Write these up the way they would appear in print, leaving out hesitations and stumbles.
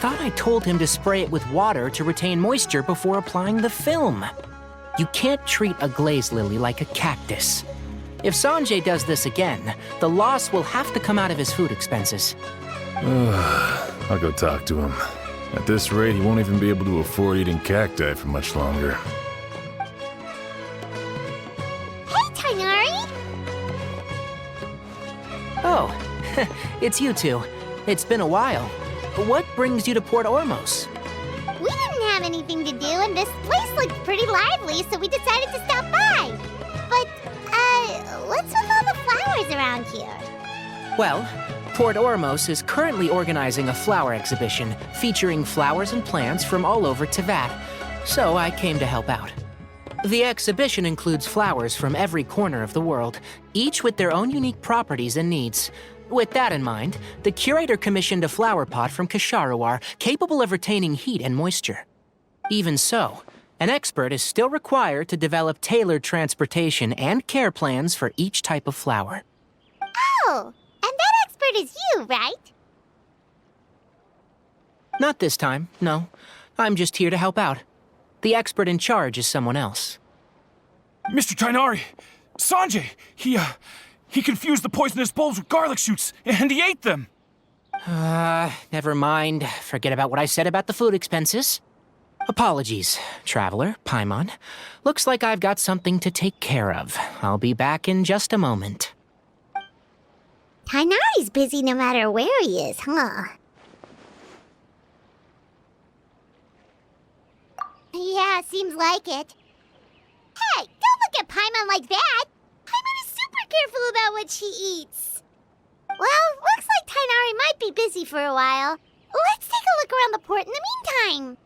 thought I told him to spray it with water to retain moisture before applying the film. You can't treat a glaze lily like a cactus. If Sanjay does this again, the loss will have to come out of his food expenses. I'll go talk to him. At this rate, he won't even be able to afford eating cacti for much longer. Hey, Tainari! Oh, it's you two. It's been a while. What brings you to Porto Ormos? We didn't have anything to do, and this place looked pretty lively, so we decided to stop by. But, what's with all the flowers around here? Well, Porto Ormos is currently organizing a flower exhibition featuring flowers and plants from all over Teyvat, so I came to help out. The exhibition includes flowers from every corner of the world, each with their own unique properties and needs. With that in mind, the curator commissioned a flower pot from Kasharawar capable of retaining heat and moisture. Even so, an expert is still required to develop tailored transportation and care plans for each type of flower. Oh, and that expert is you, right? Not this time, no. I'm just here to help out. The expert in charge is someone else. Mr. Tainari! Sanjay! He confused the poisonous bulbs with garlic shoots, and he ate them! Never mind. Forget about what I said about the food expenses. Apologies, Traveler, Paimon. Looks like I've got something to take care of. I'll be back in just a moment. Tainari's busy no matter where he is, huh? Yeah, seems like it. Hey, don't look at Paimon like that! Paimon is super careful about what she eats. Well, looks like Tainari might be busy for a while. Let's take a look around the port in the meantime.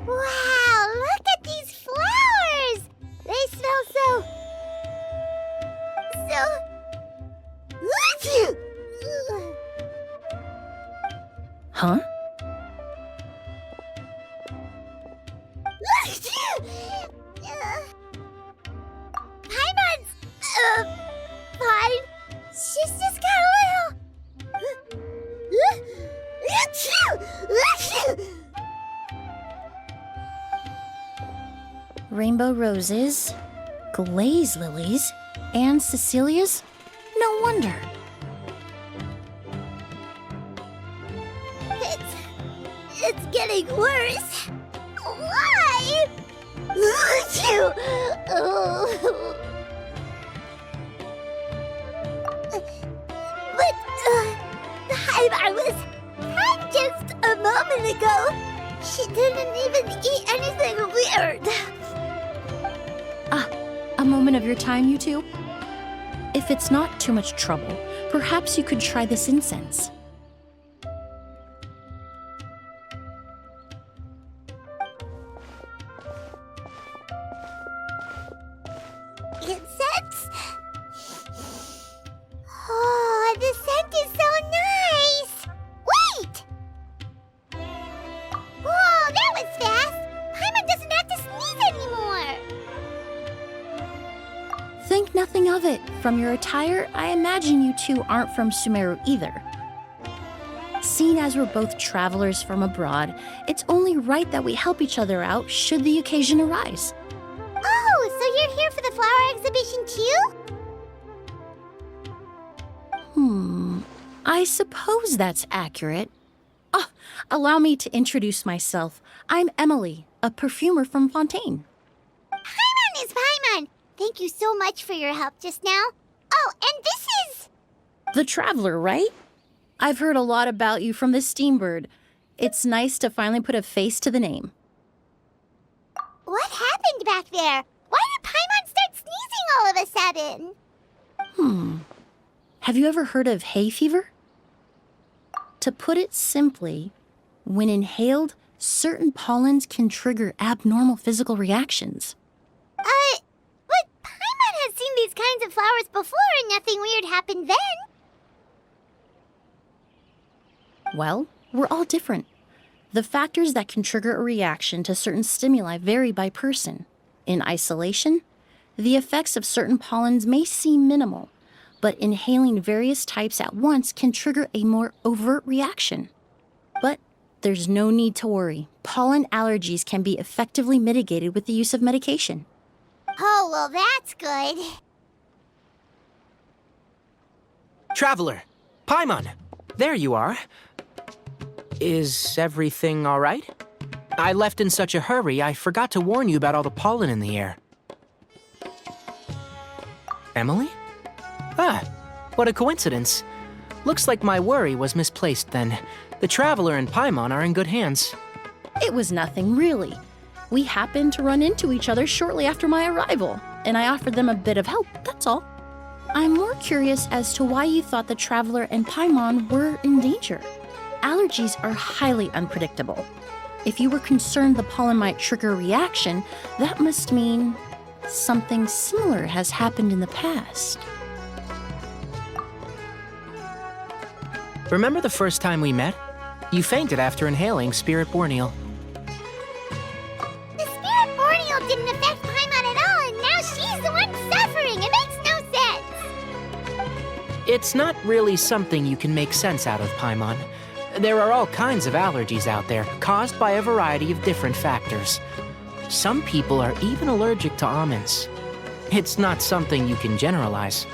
Wow, look at these flowers! They smell so... Huh? Paimon's... fine. She's just got a little... Rainbow roses, glaze lilies, and Cecilia's? No wonder. It's getting worse. Why? But I was had just a moment ago. She didn't even eat anything weird. A moment of your time, you two? If it's not too much trouble, perhaps you could try this incense. Incense? Oh, the scent is so nice! Wait! Whoa, that was fast! Paimon doesn't have to sneeze anymore! Think nothing of it. From your attire, I imagine you two aren't from Sumeru either. Seeing as we're both travelers from abroad, it's only right that we help each other out should the occasion arise. Oh, so you're here for the flower exhibition too? I suppose that's accurate. Allow me to introduce myself. I'm Emily, a perfumer from Fontaine. Paimon is Paimon! Thank you so much for your help just now. Oh, and this is... The Traveler, right? I've heard a lot about you from the Steambird. It's nice to finally put a face to the name. What happened back there? Why did Paimon start sneezing all of a sudden? Have you ever heard of hay fever? To put it simply, when inhaled, certain pollens can trigger abnormal physical reactions. But Paimon has seen these kinds of flowers before and nothing weird happened then. Well, we're all different. The factors that can trigger a reaction to certain stimuli vary by person. In isolation, the effects of certain pollens may seem minimal, but inhaling various types at once can trigger a more overt reaction. But there's no need to worry. Pollen allergies can be effectively mitigated with the use of medication. Oh, well, that's good. Traveler, Paimon, there you are. Is everything all right? I left in such a hurry, I forgot to warn you about all the pollen in the air. Emily? Ah, what a coincidence. Looks like my worry was misplaced then. The Traveler and Paimon are in good hands. It was nothing, really. We happened to run into each other shortly after my arrival, and I offered them a bit of help, that's all. I'm more curious as to why you thought the Traveler and Paimon were in danger. Allergies are highly unpredictable. If you were concerned the pollen might trigger a reaction, that must mean something similar has happened in the past. Remember the first time we met? You fainted after inhaling Spirit Borneal. The Spirit Borneal didn't affect Paimon at all, and now she's the one suffering. It makes no sense. It's not really something you can make sense out of, Paimon. There are all kinds of allergies out there, caused by a variety of different factors. Some people are even allergic to almonds. It's not something you can generalize.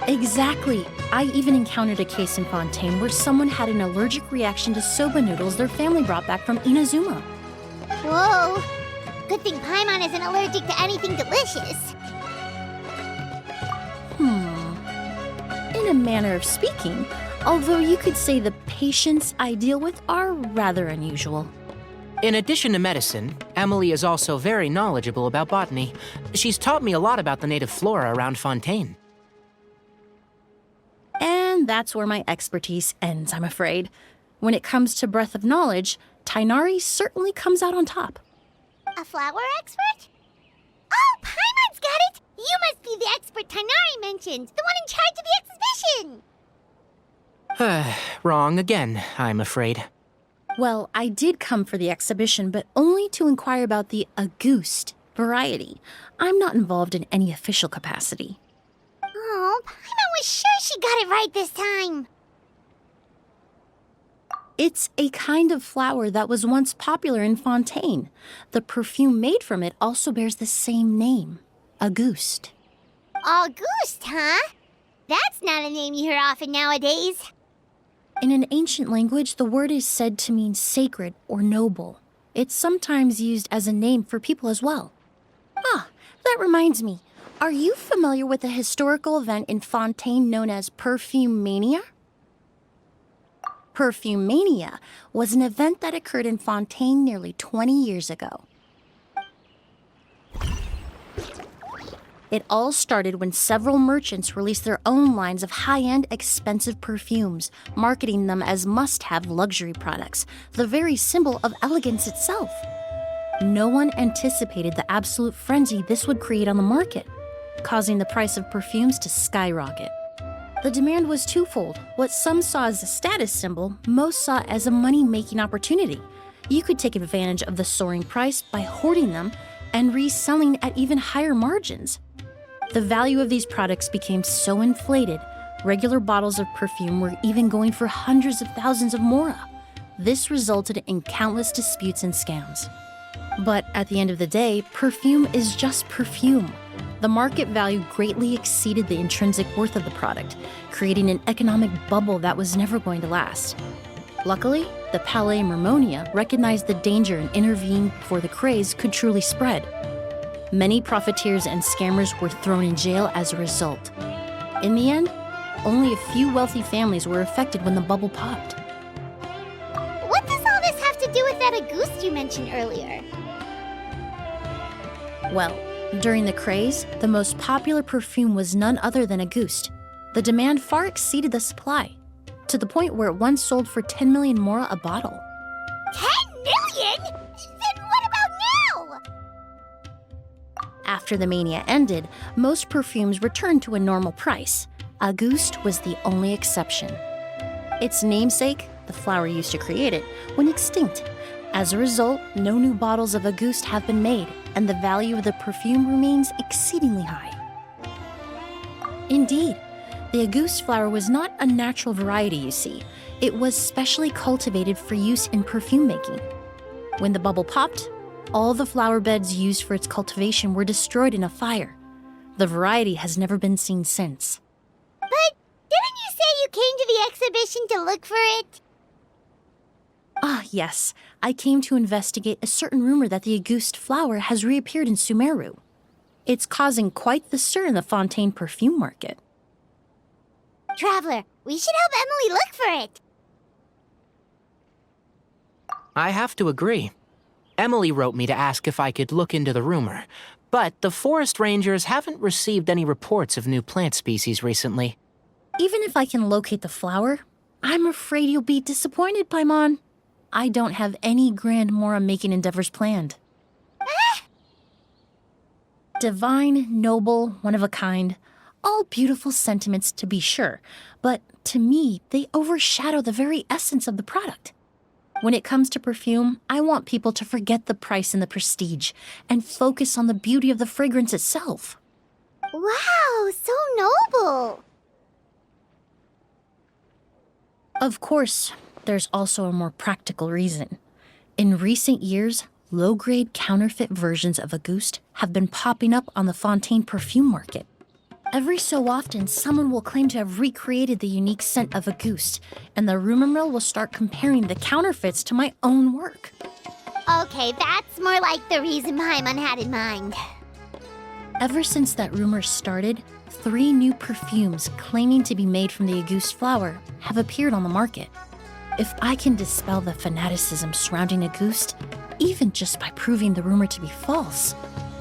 Exactly. I even encountered a case in Fontaine where someone had an allergic reaction to soba noodles their family brought back from Inazuma. Whoa. Good thing Paimon isn't allergic to anything delicious. In a manner of speaking, although you could say the patients I deal with are rather unusual. In addition to medicine, Emily is also very knowledgeable about botany. She's taught me a lot about the native flora around Fontaine. And that's where my expertise ends, I'm afraid. When it comes to breadth of knowledge, Tighnari certainly comes out on top. A flower expert? Oh, Paimon's got it! You must be the expert Tighnari mentioned, the one in charge of the exhibition! Wrong again, I'm afraid. Well, I did come for the exhibition, but only to inquire about the Auguste variety. I'm not involved in any official capacity. Oh, Paimon was sure she got it right this time. It's a kind of flower that was once popular in Fontaine. The perfume made from it also bears the same name, Auguste. Auguste, huh? That's not a name you hear often nowadays. In an ancient language, the word is said to mean sacred or noble. It's sometimes used as a name for people as well. Ah, that reminds me. Are you familiar with a historical event in Fontaine known as Perfume Mania? Perfume Mania was an event that occurred in Fontaine nearly 20 years ago. It all started when several merchants released their own lines of high-end, expensive perfumes, marketing them as must-have luxury products, the very symbol of elegance itself. No one anticipated the absolute frenzy this would create on the market, causing the price of perfumes to skyrocket. The demand was twofold. What some saw as a status symbol, most saw as a money-making opportunity. You could take advantage of the soaring price by hoarding them and reselling at even higher margins. The value of these products became so inflated, regular bottles of perfume were even going for hundreds of thousands of mora. This resulted in countless disputes and scams. But at the end of the day, perfume is just perfume. The market value greatly exceeded the intrinsic worth of the product, creating an economic bubble that was never going to last. Luckily, the Palais Mermonia recognized the danger and intervened before the craze could truly spread. Many profiteers and scammers were thrown in jail as a result. In the end, only a few wealthy families were affected when the bubble popped. What does all this have to do with that Auguste you mentioned earlier? Well, during the craze, the most popular perfume was none other than Auguste. The demand far exceeded the supply, to the point where it once sold for 10 million mora a bottle. 10 million? Then what about now? After the mania ended, most perfumes returned to a normal price. Auguste was the only exception. Its namesake, the flower used to create it, went extinct. As a result, no new bottles of Auguste have been made, and the value of the perfume remains exceedingly high. Indeed, the Auguste flower was not a natural variety, you see. It was specially cultivated for use in perfume making. When the bubble popped, all the flower beds used for its cultivation were destroyed in a fire. The variety has never been seen since. But didn't you say you came to the exhibition to look for it? Ah, yes. I came to investigate a certain rumor that the Auguste flower has reappeared in Sumeru. It's causing quite the stir in the Fontaine perfume market. Traveler, we should help Emily look for it. I have to agree. Emily wrote me to ask if I could look into the rumor, but the forest rangers haven't received any reports of new plant species recently. Even if I can locate the flower, I'm afraid you'll be disappointed, Paimon. I don't have any grand Mora-making endeavors planned. Divine, noble, one of a kind, all beautiful sentiments to be sure, but to me, they overshadow the very essence of the product. When it comes to perfume, I want people to forget the price and the prestige and focus on the beauty of the fragrance itself. Wow, so noble. Of course, there's also a more practical reason. In recent years, low-grade counterfeit versions of Auguste have been popping up on the Fontaine perfume market. Every so often, someone will claim to have recreated the unique scent of Auguste, and the rumor mill will start comparing the counterfeits to my own work. Okay, that's more like the reason Paimon had in mind. Ever since that rumor started, 3 new perfumes claiming to be made from the Auguste flower have appeared on the market. If I can dispel the fanaticism surrounding Auguste, even just by proving the rumor to be false,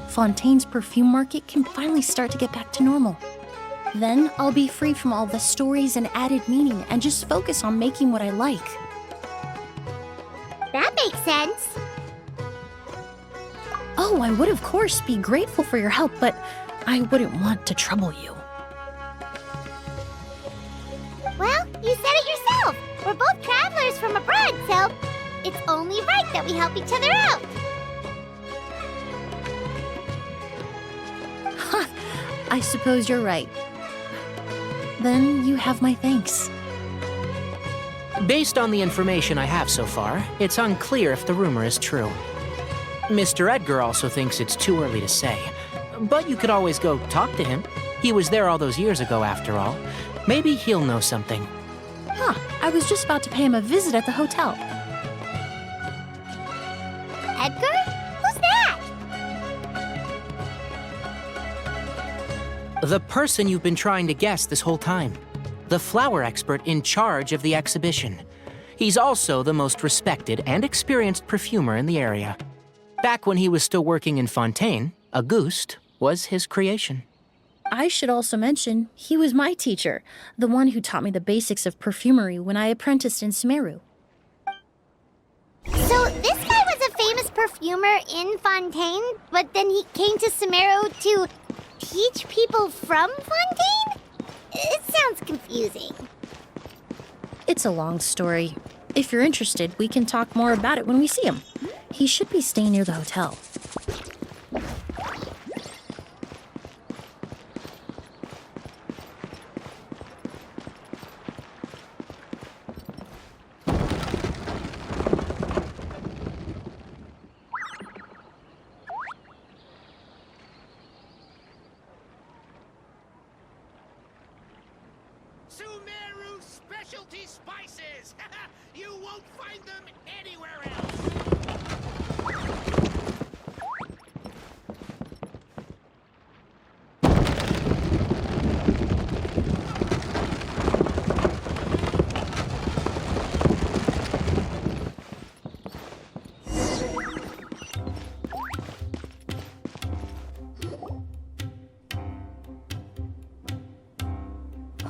Fontaine's perfume market can finally start to get back to normal. Then I'll be free from all the stories and added meaning and just focus on making what I like. That makes sense. Oh, I would of course be grateful for your help, but I wouldn't want to trouble you. Well, you said it yourself. We're both travelers from abroad, so it's only right that we help each other out. I suppose you're right. Then you have my thanks. Based on the information I have so far, it's unclear if the rumor is true. Mr. Edgar also thinks it's too early to say, but you could always go talk to him. He was there all those years ago, after all. Maybe he'll know something. Huh, I was just about to pay him a visit at the hotel. Edgar? Who's that? The person you've been trying to guess this whole time. The flower expert in charge of the exhibition. He's also the most respected and experienced perfumer in the area. Back when he was still working in Fontaine, Auguste was his creation. I should also mention, he was my teacher, the one who taught me the basics of perfumery when I apprenticed in Sumeru. So this guy was a famous perfumer in Fontaine, but then he came to Sumeru to teach people from Fontaine? It sounds confusing. It's a long story. If you're interested, we can talk more about it when we see him. He should be staying near the hotel. Sumeru specialty spices! You won't find them anywhere else!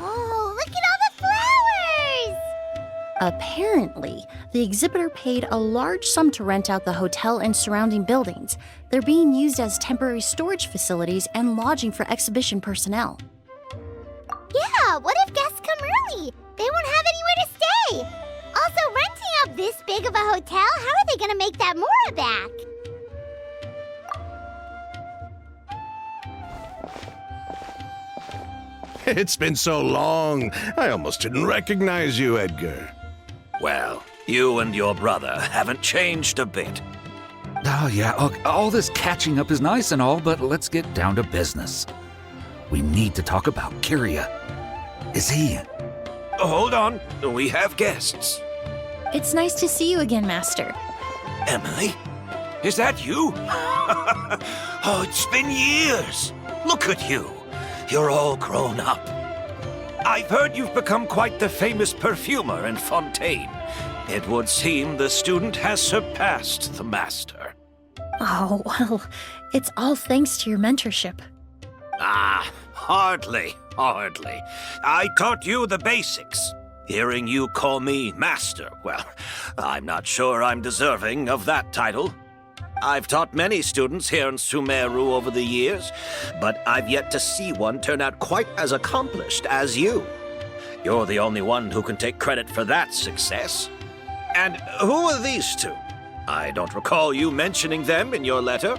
Oh, look at all the flowers! Apparently, the exhibitor paid a large sum to rent out the hotel and surrounding buildings. They're being used as temporary storage facilities and lodging for exhibition personnel. Yeah, what if guests come early? They won't have anywhere to stay. Also, renting out this big of a hotel, how are they gonna make that Mora back? It's been so long, I almost didn't recognize you, Edgar. Well, you and your brother haven't changed a bit. Oh, yeah, all this catching up is nice and all, but let's get down to business. We need to talk about Kyria. Is he... Hold on, we have guests. It's nice to see you again, Master. Emily? Is that you? Oh, it's been years. Look at you. You're all grown up. I've heard you've become quite the famous perfumer in Fontaine. It would seem the student has surpassed the master. Oh, well, it's all thanks to your mentorship. Ah, hardly. I taught you the basics. Hearing you call me master, well, I'm not sure I'm deserving of that title. I've taught many students here in Sumeru over the years, but I've yet to see one turn out quite as accomplished as you. You're the only one who can take credit for that success. And who are these two? I don't recall you mentioning them in your letter.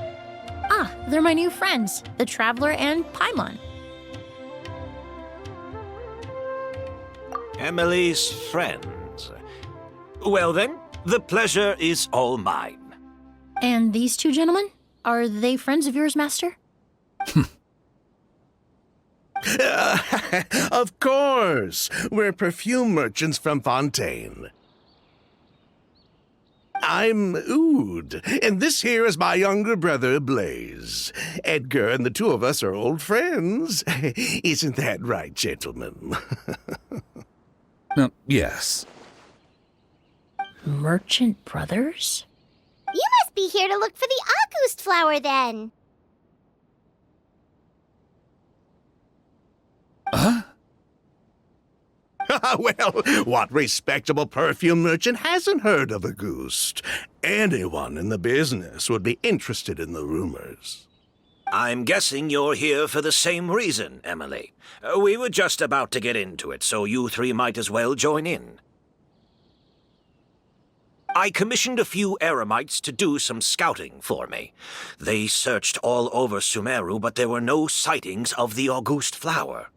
Ah, they're my new friends, the Traveler and Paimon. Emily's friends. Well then, the pleasure is all mine. And these two gentlemen? Are they friends of yours, Master? Of course! We're perfume merchants from Fontaine. I'm Oud, and this here is my younger brother, Blaze. Edgar and the two of us are old friends. Isn't that right, gentlemen? Yes. Merchant brothers? You must be here to look for the August flower, then. Huh? Well, what respectable perfume merchant hasn't heard of a Auguste? Anyone in the business would be interested in the rumors. I'm guessing you're here for the same reason, Emily. We were just about to get into it, so you three might as well join in. I commissioned a few eremites to do some scouting for me. They searched all over Sumeru, but there were no sightings of the August flower.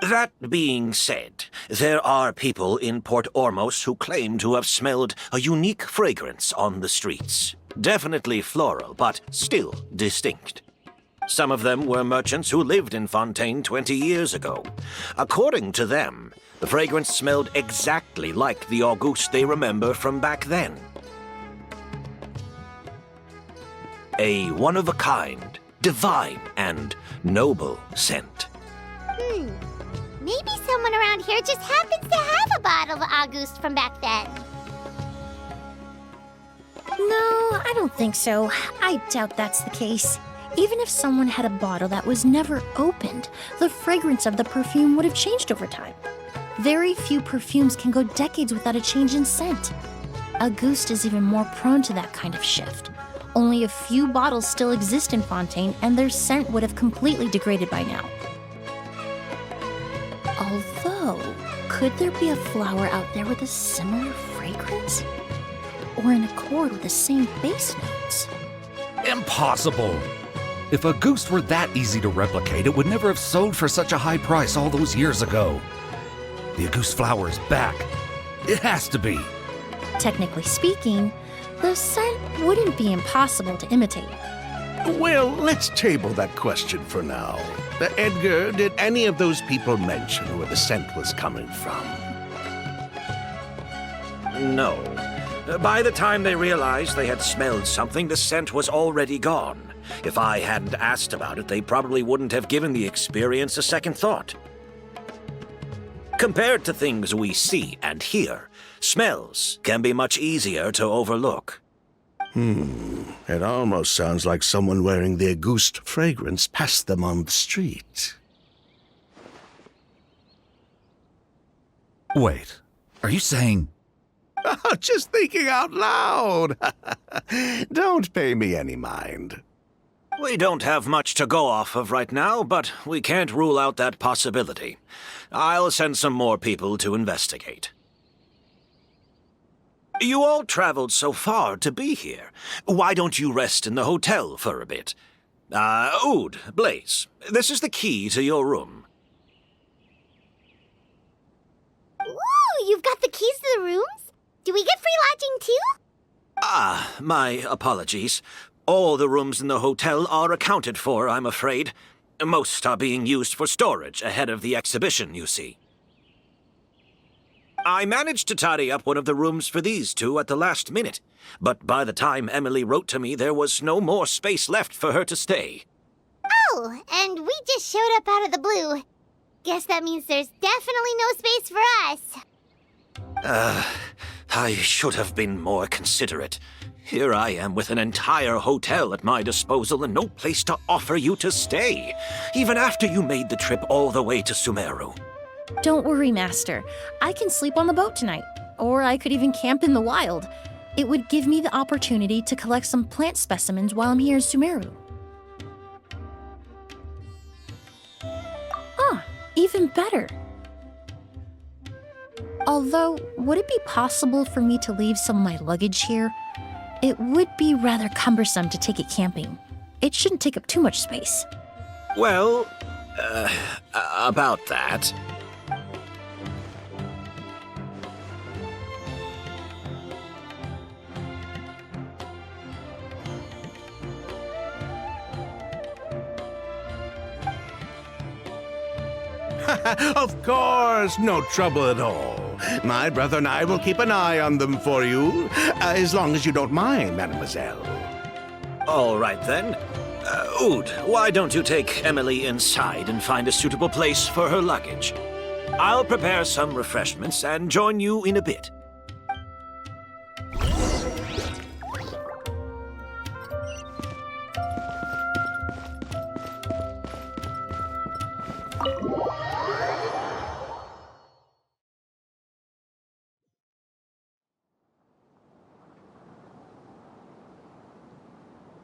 That being said, there are people in Port Ormos who claim to have smelled a unique fragrance on the streets. Definitely floral, but still distinct. Some of them were merchants who lived in Fontaine 20 years ago. According to them, the fragrance smelled exactly like the August they remember from back then. A one-of-a-kind, divine, and noble scent. Maybe someone around here just happens to have a bottle of August from back then. No, I don't think so. I doubt that's the case. Even if someone had a bottle that was never opened, the fragrance of the perfume would have changed over time. Very few perfumes can go decades without a change in scent. Auguste is even more prone to that kind of shift. Only a few bottles still exist in Fontaine, and their scent would have completely degraded by now. Although, could there be a flower out there with a similar fragrance? Or an accord with the same base notes? Impossible! If Auguste were that easy to replicate, it would never have sold for such a high price all those years ago. The Auguste flower is back. It has to be. Technically speaking, the scent wouldn't be impossible to imitate. Well, let's table that question for now. Edgar, did any of those people mention where the scent was coming from? No. By the time they realized they had smelled something, the scent was already gone. If I hadn't asked about it, they probably wouldn't have given the experience a second thought. Compared to things we see and hear, smells can be much easier to overlook. It almost sounds like someone wearing the Auguste fragrance passed them on the street. Wait, are you saying... Just thinking out loud. Don't pay me any mind. We don't have much to go off of right now, but we can't rule out that possibility. I'll send some more people to investigate. You all traveled so far to be here. Why don't you rest in the hotel for a bit? Ood, Blaze, this is the key to your room. Ooh, you've got the keys to the rooms? Do we get free lodging too? My apologies. All the rooms in the hotel are accounted for, I'm afraid. Most are being used for storage ahead of the exhibition, you see. I managed to tidy up one of the rooms for these two at the last minute, but by the time Emily wrote to me, there was no more space left for her to stay. Oh, and we just showed up out of the blue. Guess that means there's definitely no space for us. I should have been more considerate. Here I am with an entire hotel at my disposal and no place to offer you to stay, even after you made the trip all the way to Sumeru. Don't worry, Master. I can sleep on the boat tonight, or I could even camp in the wild. It would give me the opportunity to collect some plant specimens while I'm here in Sumeru. Even better. Although, would it be possible for me to leave some of my luggage here? It would be rather cumbersome to take it camping. It shouldn't take up too much space. Well, about that. Of course, no trouble at all. My brother and I will keep an eye on them for you, as long as you don't mind, mademoiselle. All right, then. Ood, why don't you take Emily inside and find a suitable place for her luggage? I'll prepare some refreshments and join you in a bit.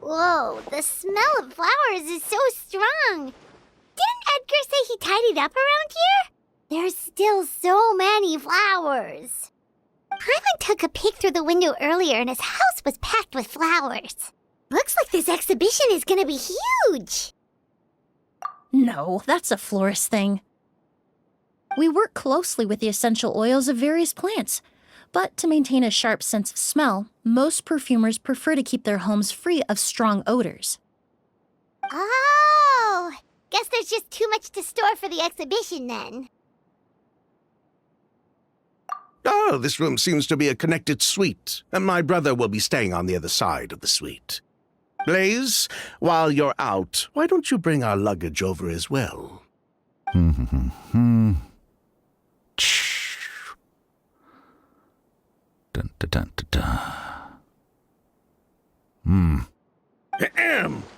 Whoa, the smell of flowers is so strong. Didn't Edgar say he tidied up around here? There's still so many flowers. Paimon took a peek through the window earlier and his house was packed with flowers. Looks like this exhibition is gonna be huge. No, that's a florist thing. We work closely with the essential oils of various plants, but to maintain a sharp sense of smell, most perfumers prefer to keep their homes free of strong odors. Oh, guess there's just too much to store for the exhibition then. Oh, this room seems to be a connected suite, and my brother will be staying on the other side of the suite. Blaze, while you're out, why don't you bring our luggage over as well? Dun, dun, dun, dun, dun.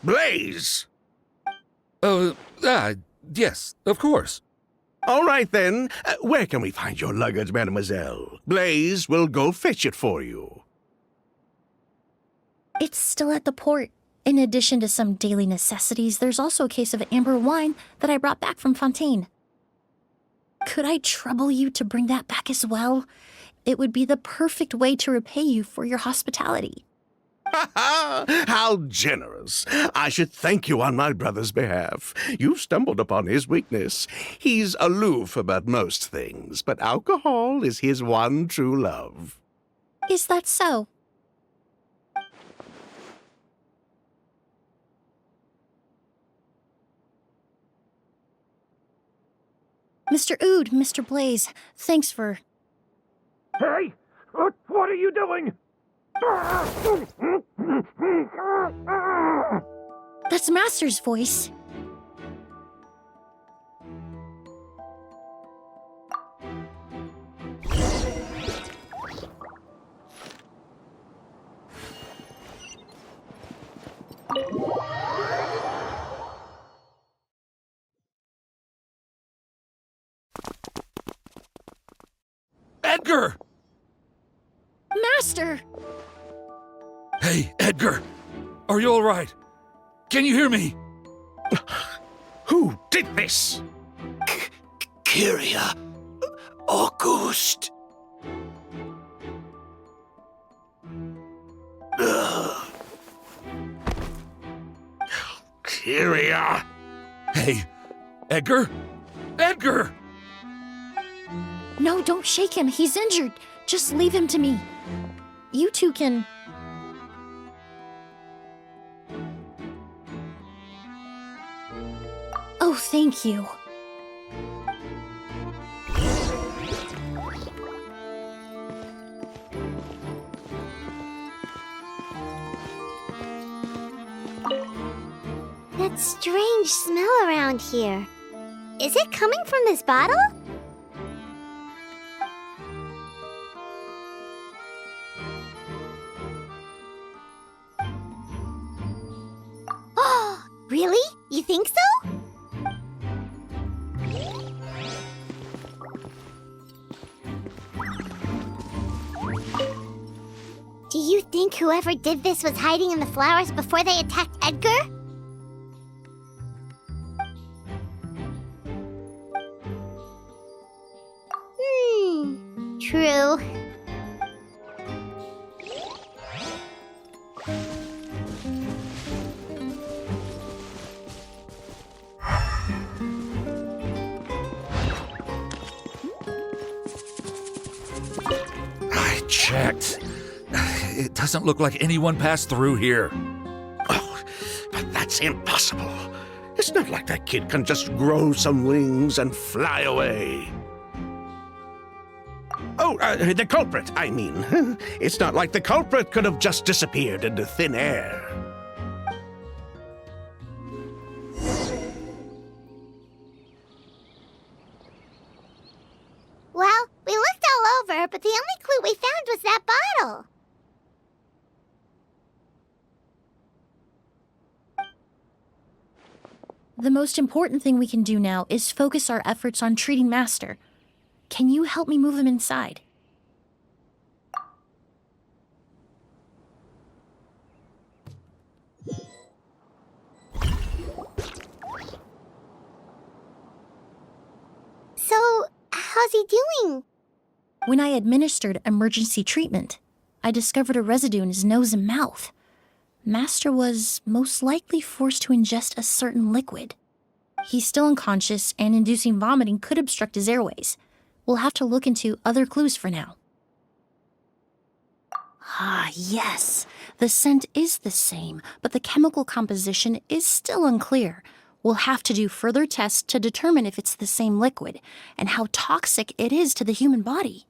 Blaze! Yes, of course. All right, then. Where can we find your luggage, mademoiselle? Blaze will go fetch it for you. It's still at the port. In addition to some daily necessities, there's also a case of amber wine that I brought back from Fontaine. Could I trouble you to bring that back as well? It would be the perfect way to repay you for your hospitality. Ha ha! How generous! I should thank you on my brother's behalf. You've stumbled upon his weakness. He's aloof about most things, but alcohol is his one true love. Is that so? Mr. Ood, Mr. Blaze, thanks for... Hey! What are you doing? That's Master's voice. Edgar! Master! Hey, Edgar! Are you all right? Can you hear me? Who did this? Kyria. August. bacteria. Hey, Edgar? Edgar! No, don't shake him. He's injured. Just leave him to me. You two can... Oh, thank you. That strange smell around here. Is it coming from this bottle? Oh, really? You think so? Do you think whoever did this was hiding in the flowers before they attacked Edgar? True. I checked. It doesn't look like anyone passed through here. Oh, but that's impossible. It's not like that kid can just grow some wings and fly away. Oh, the culprit, I mean. It's not like the culprit could have just disappeared into thin air. Well, we looked all over, but the only clue we found was that bottle. The most important thing we can do now is focus our efforts on treating Master. Can you help me move him inside? So, how's he doing? When I administered emergency treatment, I discovered a residue in his nose and mouth. Master was most likely forced to ingest a certain liquid. He's still unconscious, and inducing vomiting could obstruct his airways. We'll have to look into other clues for now. Ah, yes. The scent is the same, but the chemical composition is still unclear. We'll have to do further tests to determine if it's the same liquid and how toxic it is to the human body.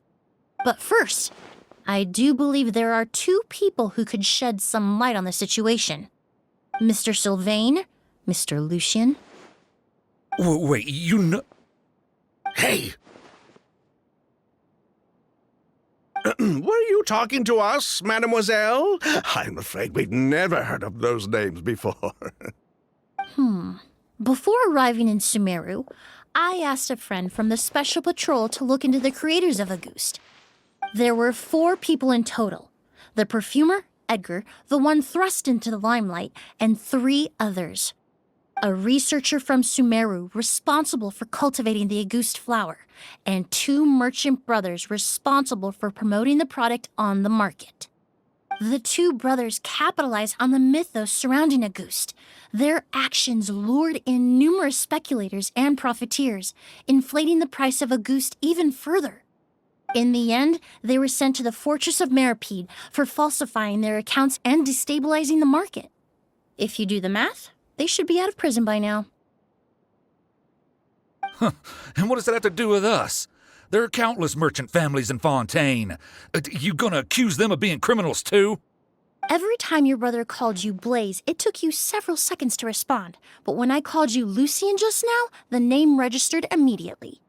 But first, I do believe there are two people who could shed some light on the situation. Mr. Sylvain, Mr. Lucien. Wait, you know... Hey! Were you talking to us, mademoiselle? I'm afraid we'd never heard of those names before. Before arriving in Sumeru, I asked a friend from the Special Patrol to look into the creators of Auguste. There were 4 people in total. The perfumer, Edgar, the one thrust into the limelight, and 3 others. A researcher from Sumeru responsible for cultivating the Auguste flower, and 2 merchant brothers responsible for promoting the product on the market. The 2 brothers capitalized on the mythos surrounding Auguste. Their actions lured in numerous speculators and profiteers, inflating the price of Auguste even further. In the end, they were sent to the fortress of Meripede for falsifying their accounts and destabilizing the market. If you do the math, they should be out of prison by now. And what does that have to do with us? There are countless merchant families in Fontaine. You gonna accuse them of being criminals too? Every time your brother called you Blaze, it took you several seconds to respond. But when I called you Lucien just now, the name registered immediately.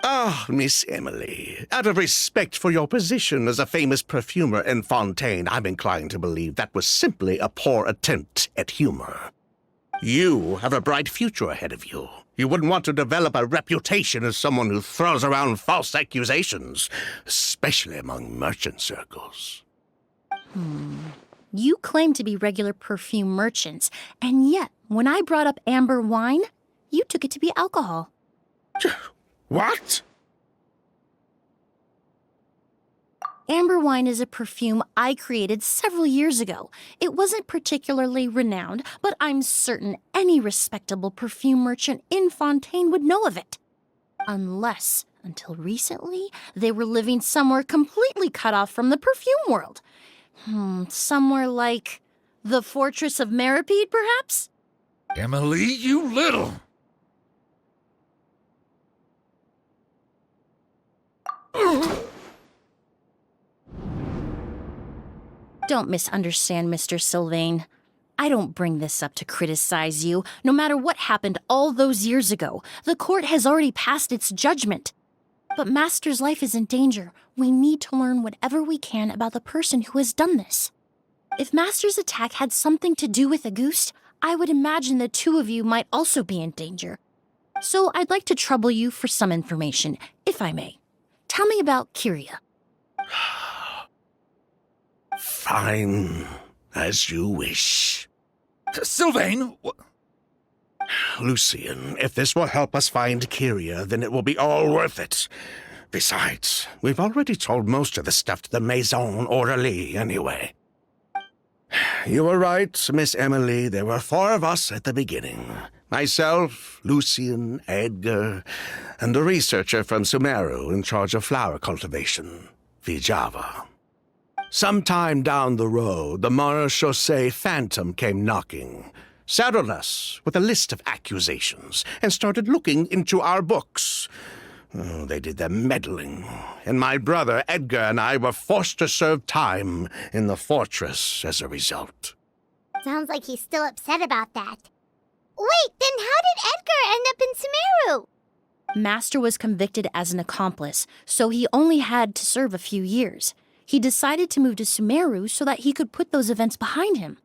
Ah, Miss Emily, out of respect for your position as a famous perfumer in Fontaine, I'm inclined to believe that was simply a poor attempt at humor. You have a bright future ahead of you. You wouldn't want to develop a reputation as someone who throws around false accusations, especially among merchant circles. You claim to be regular perfume merchants, and yet, when I brought up amber wine, you took it to be alcohol. What? Amber wine is a perfume I created several years ago. It wasn't particularly renowned, but I'm certain any respectable perfume merchant in Fontaine would know of it. Unless, until recently, they were living somewhere completely cut off from the perfume world. Somewhere like the Fortress of Meripede, perhaps? Emily, you little... Don't misunderstand, Mr. Sylvain. I don't bring this up to criticize you. No matter what happened all those years ago, the court has already passed its judgment. But Master's life is in danger. We need to learn whatever we can about the person who has done this. If Master's attack had something to do with Auguste, I would imagine the two of you might also be in danger. So I'd like to trouble you for some information, if I may. Tell me about Kyria. Fine, as you wish. Sylvain! Lucien, if this will help us find Kyria, then it will be all worth it. Besides, we've already told most of the stuff to the Maison Orderly anyway. You were right, Miss Emily. There were 4 of us at the beginning. Myself, Lucien, Edgar, and a researcher from Sumeru in charge of flower cultivation, Vijava. Sometime down the road, the Marechaussee Phantom came knocking, saddled us with a list of accusations, and started looking into our books. Oh, they did their meddling, and my brother Edgar and I were forced to serve time in the fortress as a result. Sounds like he's still upset about that. Wait, then how did Edgar end up in Sumeru? Master was convicted as an accomplice, so he only had to serve a few years. He decided to move to Sumeru so that he could put those events behind him.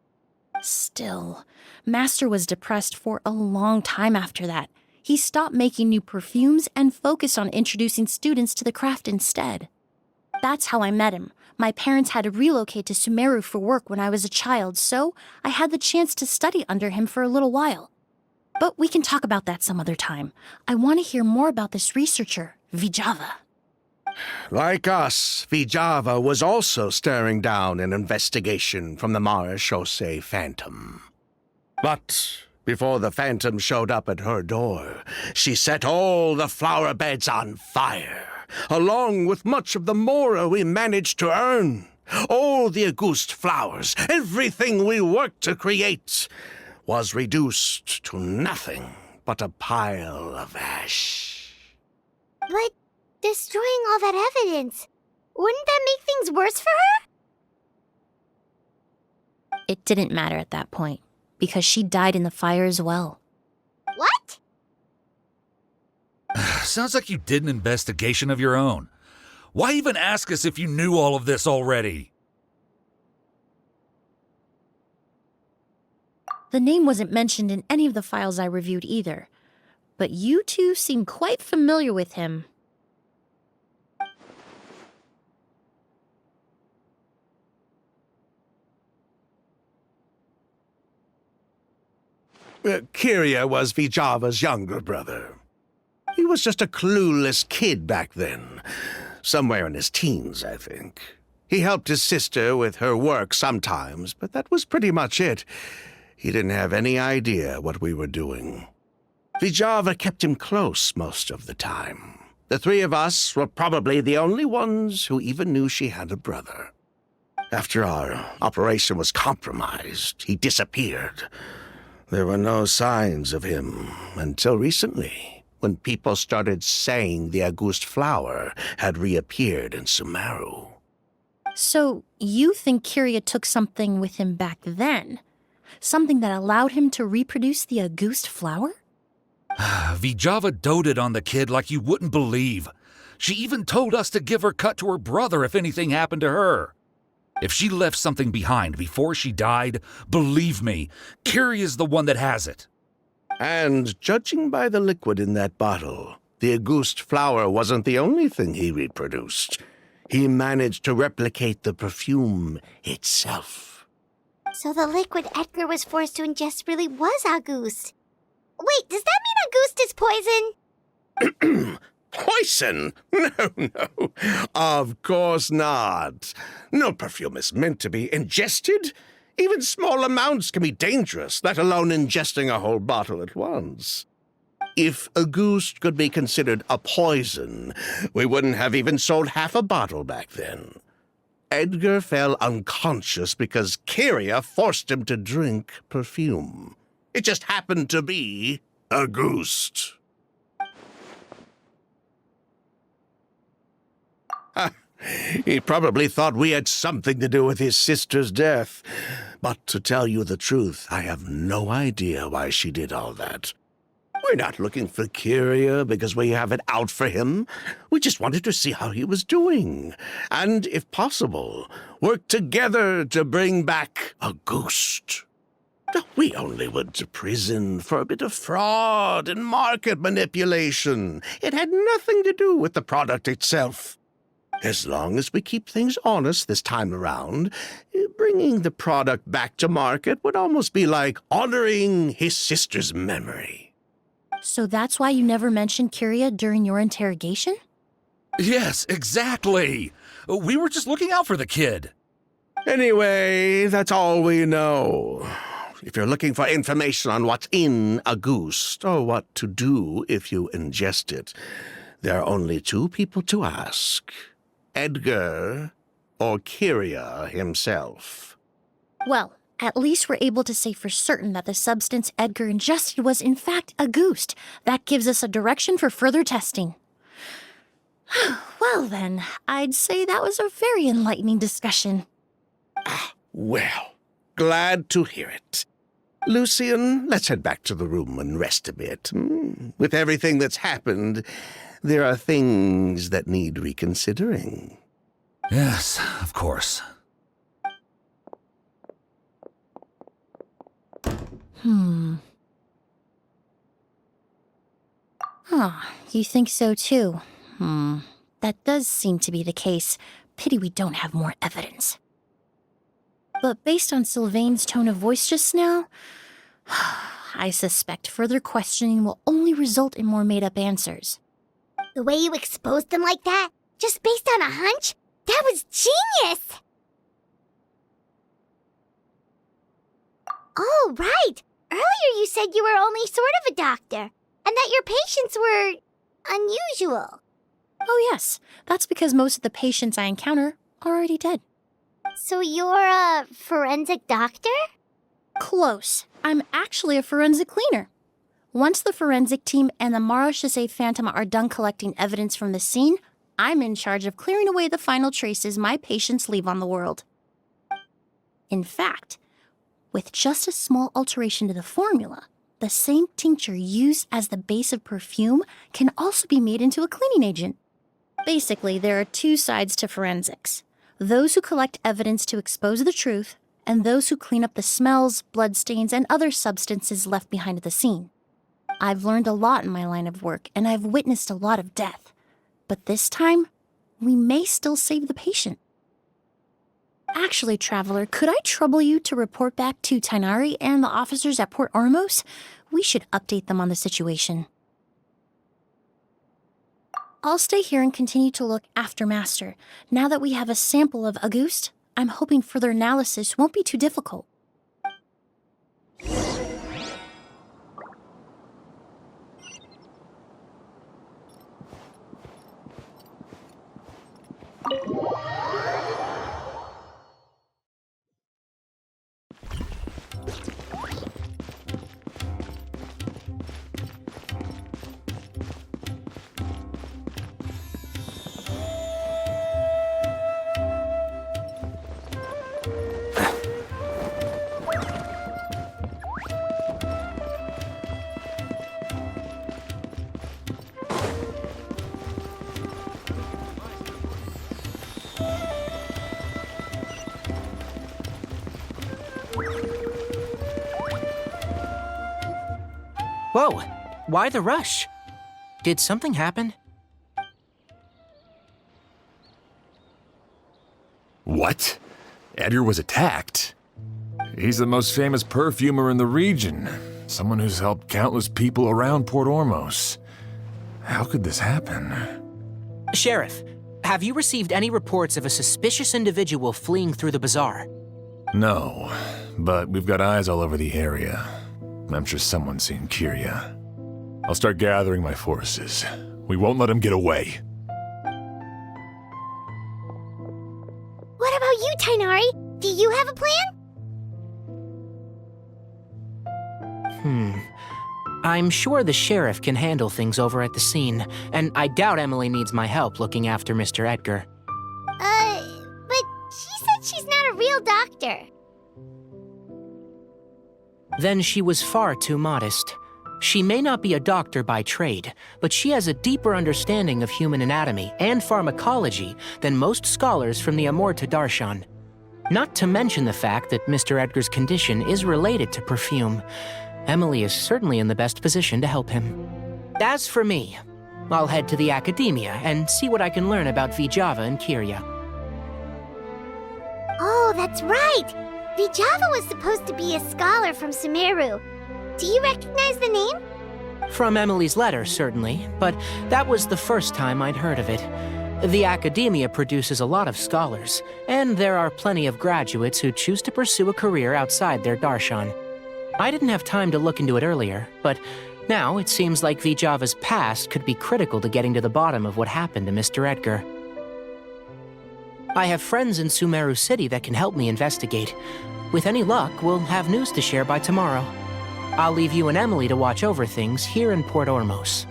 Still, Master was depressed for a long time after that. He stopped making new perfumes and focused on introducing students to the craft instead. That's how I met him. My parents had to relocate to Sumeru for work when I was a child, so I had the chance to study under him for a little while. But we can talk about that some other time. I want to hear more about this researcher, Vijava. Like us, Vijava was also staring down an investigation from the Marechaussee Phantom. But before the Phantom showed up at her door, she set all the flower beds on fire, along with much of the mora we managed to earn. All the Auguste flowers, everything we worked to create, was reduced to nothing but a pile of ash. But destroying all that evidence, wouldn't that make things worse for her? It didn't matter at that point, because she died in the fire as well. What? Sounds like you did an investigation of your own. Why even ask us if you knew all of this already? The name wasn't mentioned in any of the files I reviewed either, but you two seem quite familiar with him. Kyria was Vijava's younger brother. He was just a clueless kid back then. Somewhere in his teens, I think. He helped his sister with her work sometimes, but that was pretty much it. He didn't have any idea what we were doing. Vijava kept him close most of the time. The 3 of us were probably the only ones who even knew she had a brother. After our operation was compromised, he disappeared. There were no signs of him until recently, when people started saying the Auguste flower had reappeared in Sumeru. So, you think Kyria took something with him back then? Something that allowed him to reproduce the Auguste flower? Vijava doted on the kid like you wouldn't believe. She even told us to give her cut to her brother if anything happened to her. If she left something behind before she died, believe me, Kyria's the one that has it. And judging by the liquid in that bottle, the Auguste flower wasn't the only thing he reproduced. He managed to replicate the perfume itself. So the liquid Edgar was forced to ingest really was Auguste. Wait, does that mean Auguste is poison? Poison? No. Of course not. No perfume is meant to be ingested. Even small amounts can be dangerous, let alone ingesting a whole bottle at once. If a goose could be considered a poison, we wouldn't have even sold half a bottle back then. Edgar fell unconscious because Kyria forced him to drink perfume. It just happened to be a goose. He probably thought we had something to do with his sister's death. But to tell you the truth, I have no idea why she did all that. We're not looking for Kyria because we have it out for him. We just wanted to see how he was doing. And, if possible, work together to bring back a ghost. We only went to prison for a bit of fraud and market manipulation. It had nothing to do with the product itself. As long as we keep things honest this time around, bringing the product back to market would almost be like honoring his sister's memory. So that's why you never mentioned Kyria during your interrogation? Yes, exactly. We were just looking out for the kid. Anyway, that's all we know. If you're looking for information on what's in a goose, or what to do if you ingest it, there are only two people to ask. Edgar or Kyria himself. Well, at least we're able to say for certain that the substance Edgar ingested was in fact a goose. That gives us a direction for further testing. Well then, I'd say that was a very enlightening discussion. Well, glad to hear it. Lucian, let's head back to the room and rest a bit. With everything that's happened, there are things that need reconsidering. Yes, of course. You think so too? That does seem to be the case. Pity we don't have more evidence. But based on Sylvain's tone of voice just now, I suspect further questioning will only result in more made-up answers. The way you exposed them like that, just based on a hunch, that was genius! Oh, right! Earlier you said you were only sort of a doctor, and that your patients were unusual. Oh yes, that's because most of the patients I encounter are already dead. So you're a forensic doctor? Close. I'm actually a forensic cleaner. Once the forensic team and the Marechaussee Phantom are done collecting evidence from the scene, I'm in charge of clearing away the final traces my patients leave on the world. In fact, with just a small alteration to the formula, the same tincture used as the base of perfume can also be made into a cleaning agent. Basically, there are two sides to forensics. Those who collect evidence to expose the truth, and those who clean up the smells, bloodstains, and other substances left behind at the scene. I've learned a lot in my line of work, and I've witnessed a lot of death. But this time, we may still save the patient. Actually, Traveler, could I trouble you to report back to Tighnari and the officers at Port Ormos? We should update them on the situation. I'll stay here and continue to look after Master. Now that we have a sample of Auguste, I'm hoping further analysis won't be too difficult. Whoa, why the rush? Did something happen? What? Edgar was attacked? He's the most famous perfumer in the region. Someone who's helped countless people around Port Ormos. How could this happen? Sheriff, have you received any reports of a suspicious individual fleeing through the bazaar? No, but we've got eyes all over the area. I'm sure someone's seen Kirya. I'll start gathering my forces. We won't let him get away. What about you, Tainari? Do you have a plan? I'm sure the sheriff can handle things over at the scene, and I doubt Emily needs my help looking after Mr. Edgar. But she said she's not a real doctor. Then she was far too modest. She may not be a doctor by trade, but she has a deeper understanding of human anatomy and pharmacology than most scholars from the Amorta Darshan. Not to mention the fact that Mr. Edgar's condition is related to perfume. Emily is certainly in the best position to help him. As for me, I'll head to the academia and see what I can learn about Vijava and Kirya. Oh, that's right! Vijava was supposed to be a scholar from Sumeru. Do you recognize the name? From Emily's letter, certainly, but that was the first time I'd heard of it. The academia produces a lot of scholars, and there are plenty of graduates who choose to pursue a career outside their darshan. I didn't have time to look into it earlier, but now it seems like Vijava's past could be critical to getting to the bottom of what happened to Mr. Edgar. I have friends in Sumeru City that can help me investigate. With any luck, we'll have news to share by tomorrow. I'll leave you and Emily to watch over things here in Porto Ormos.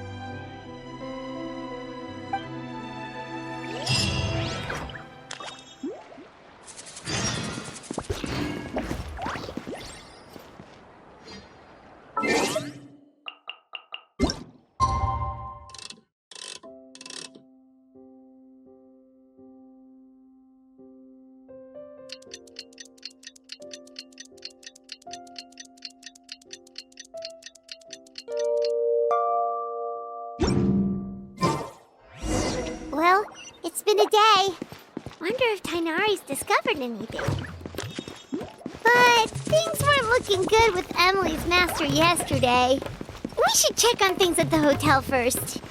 Well, it's been a day. Wonder if Tainari's discovered anything. But things weren't looking good with Emily's master yesterday. We should check on things at the hotel first.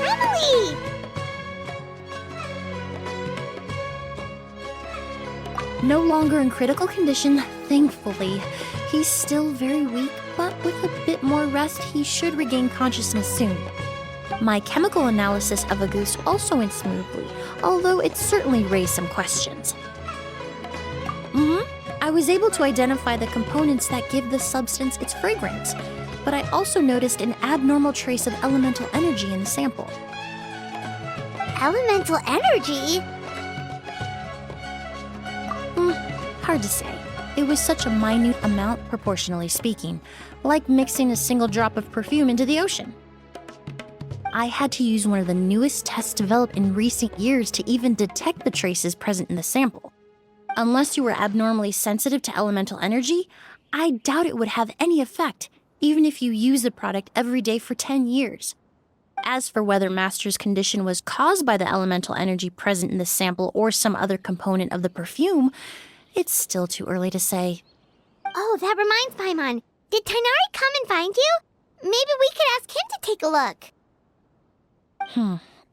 Emily! No longer in critical condition, thankfully. He's still very weak, but with a bit more rest, he should regain consciousness soon. My chemical analysis of Auguste also went smoothly, although it certainly raised some questions. I was able to identify the components that give the substance its fragrance, but I also noticed an abnormal trace of elemental energy in the sample. Elemental energy? Hard to say. It was such a minute amount, proportionally speaking, like mixing a single drop of perfume into the ocean. I had to use one of the newest tests developed in recent years to even detect the traces present in the sample. Unless you were abnormally sensitive to elemental energy, I doubt it would have any effect, even if you use the product every day for 10 years. As for whether Master's condition was caused by the elemental energy present in the sample or some other component of the perfume, it's still too early to say. Oh, that reminds Paimon. Did Tainari come and find you? Maybe we could ask him to take a look.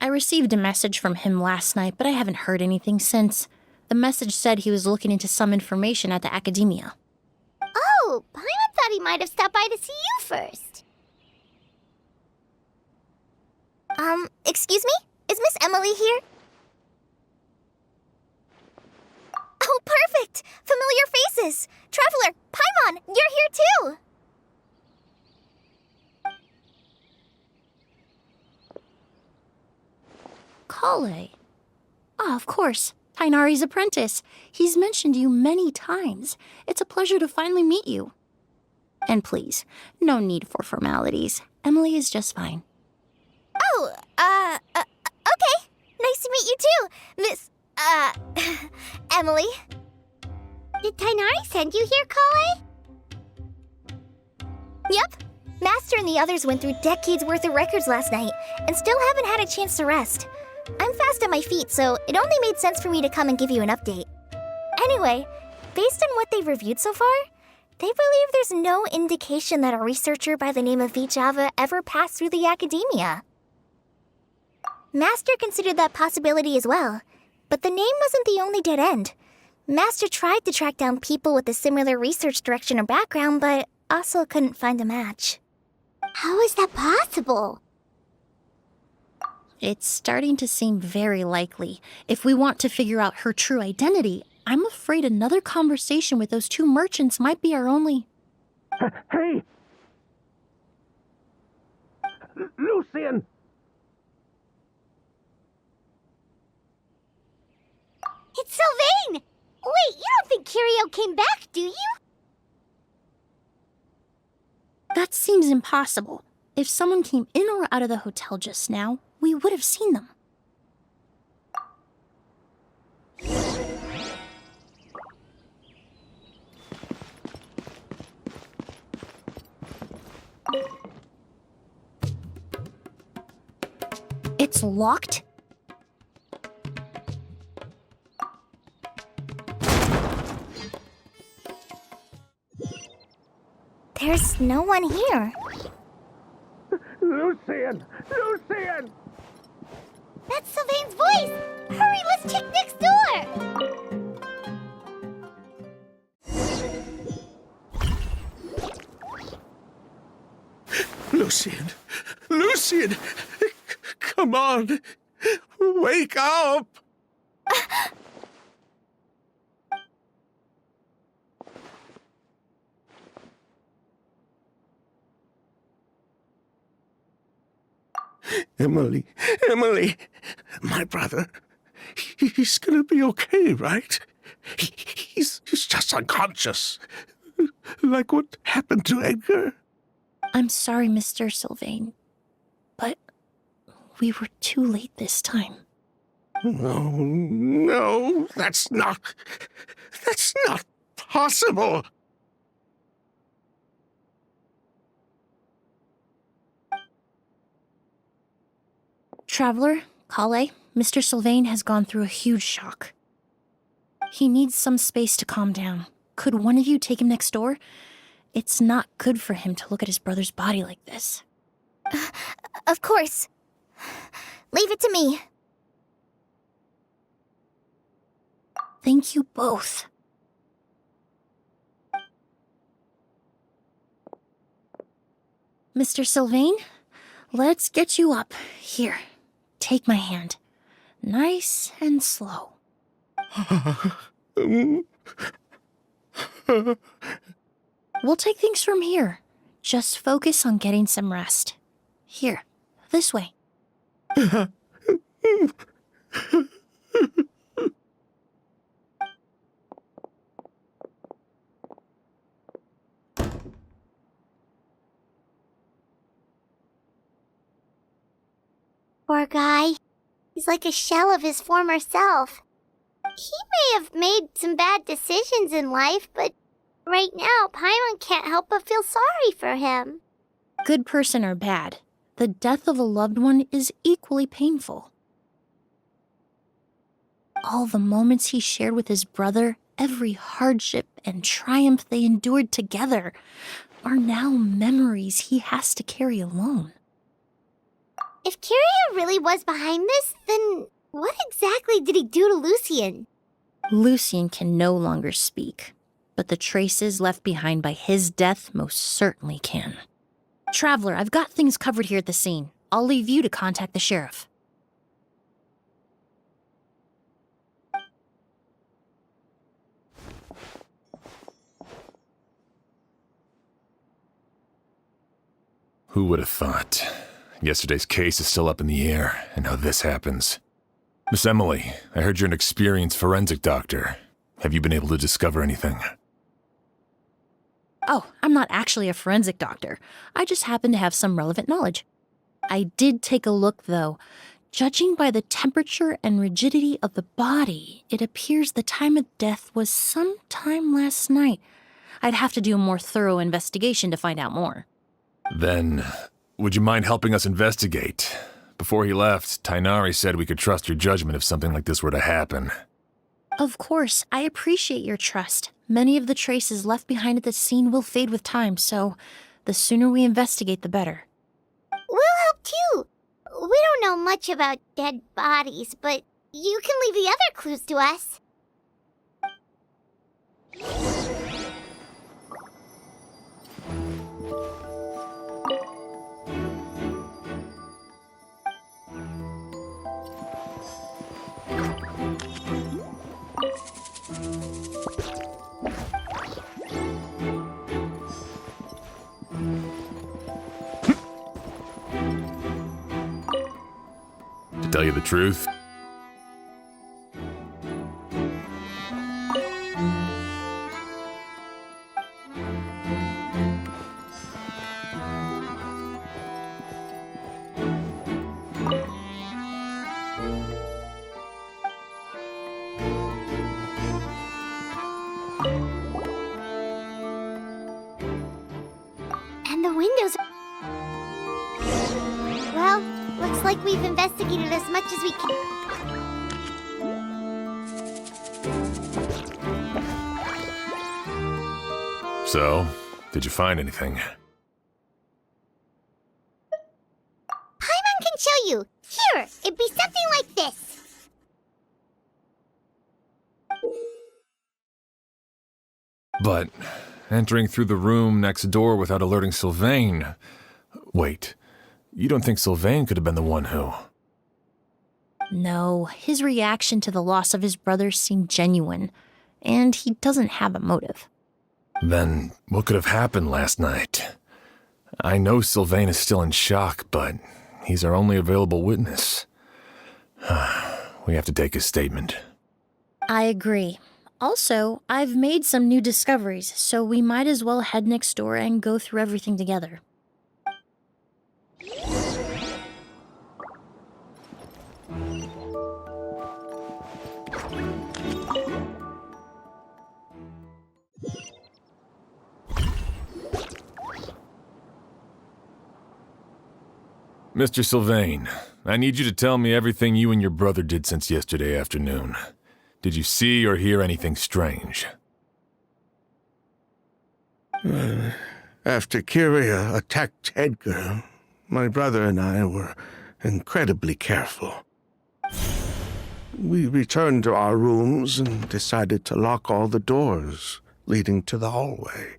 I received a message from him last night, but I haven't heard anything since. The message said he was looking into some information at the academia. Oh, Paimon thought he might have stopped by to see you first. Excuse me? Is Miss Emily here? Oh, perfect! Familiar faces! Traveler, Paimon, you're here too! Kale. Ah, of course. Tainari's apprentice. He's mentioned you many times. It's a pleasure to finally meet you. And please, no need for formalities. Emily is just fine. Oh, okay. Nice to meet you too, Miss, Emily. Did Tainari send you here, Kale? Yep. Master and the others went through decades worth of records last night and still haven't had a chance to rest. I'm fast on my feet, so it only made sense for me to come and give you an update. Anyway, based on what they've reviewed so far, they believe there's no indication that a researcher by the name of Vijava ever passed through the academia. Master considered that possibility as well, but the name wasn't the only dead end. Master tried to track down people with a similar research direction or background, but also couldn't find a match. How is that possible? It's starting to seem very likely. If we want to figure out her true identity, I'm afraid another conversation with those two merchants might be our only... Hey! Lucian! It's Sylvain! Wait, you don't think Curio came back, do you? That seems impossible. If someone came in or out of the hotel just now, we would have seen them. It's locked? There's no one here. Lucian! Lucian! That's Sylvain's voice! Hurry, let's check next door! Lucian! Lucian! Come on! Wake up! Emily, Emily, my brother, he's gonna be okay, right? He's just unconscious, like what happened to Edgar. I'm sorry, Mr. Sylvain, but we were too late this time. No, that's not possible. Traveler, Kale, Mr. Sylvain has gone through a huge shock. He needs some space to calm down. Could one of you take him next door? It's not good for him to look at his brother's body like this. Of course. Leave it to me. Thank you both. Mr. Sylvain, let's get you up. Here, take my hand. Nice and slow. We'll take things from here. Just focus on getting some rest. Here, this way. Poor guy. He's like a shell of his former self. He may have made some bad decisions in life, but right now, Paimon can't help but feel sorry for him. Good person or bad, the death of a loved one is equally painful. All the moments he shared with his brother, every hardship and triumph they endured together, are now memories he has to carry alone. If Curio really was behind this, then what exactly did he do to Lucian? Lucian can no longer speak, but the traces left behind by his death most certainly can. Traveler, I've got things covered here at the scene. I'll leave you to contact the sheriff. Who would have thought? Yesterday's case is still up in the air, and now this happens. Miss Emily, I heard you're an experienced forensic doctor. Have you been able to discover anything? Oh, I'm not actually a forensic doctor. I just happen to have some relevant knowledge. I did take a look, though. Judging by the temperature and rigidity of the body, it appears the time of death was sometime last night. I'd have to do a more thorough investigation to find out more. Then, would you mind helping us investigate? Before he left, Tainari said we could trust your judgment if something like this were to happen. Of course, I appreciate your trust. Many of the traces left behind at the scene will fade with time, so the sooner we investigate, the better. We'll help too. We don't know much about dead bodies, but you can leave the other clues to us. To tell you the truth, And the windows. Well, looks like we've investigated as much as we can. So, did you find anything? Paimon can show you. Here, it'd be something like this. But entering through the room next door without alerting Sylvain... Wait, you don't think Sylvain could have been the one who... No, his reaction to the loss of his brother seemed genuine, and he doesn't have a motive. Then what could have happened last night? I know Sylvain is still in shock, but he's our only available witness. We have to take his statement. I agree. Also, I've made some new discoveries, so we might as well head next door and go through everything together. Mr. Sylvain, I need you to tell me everything you and your brother did since yesterday afternoon. Did you see or hear anything strange? After Kyria attacked Edgar, my brother and I were incredibly careful. We returned to our rooms and decided to lock all the doors leading to the hallway.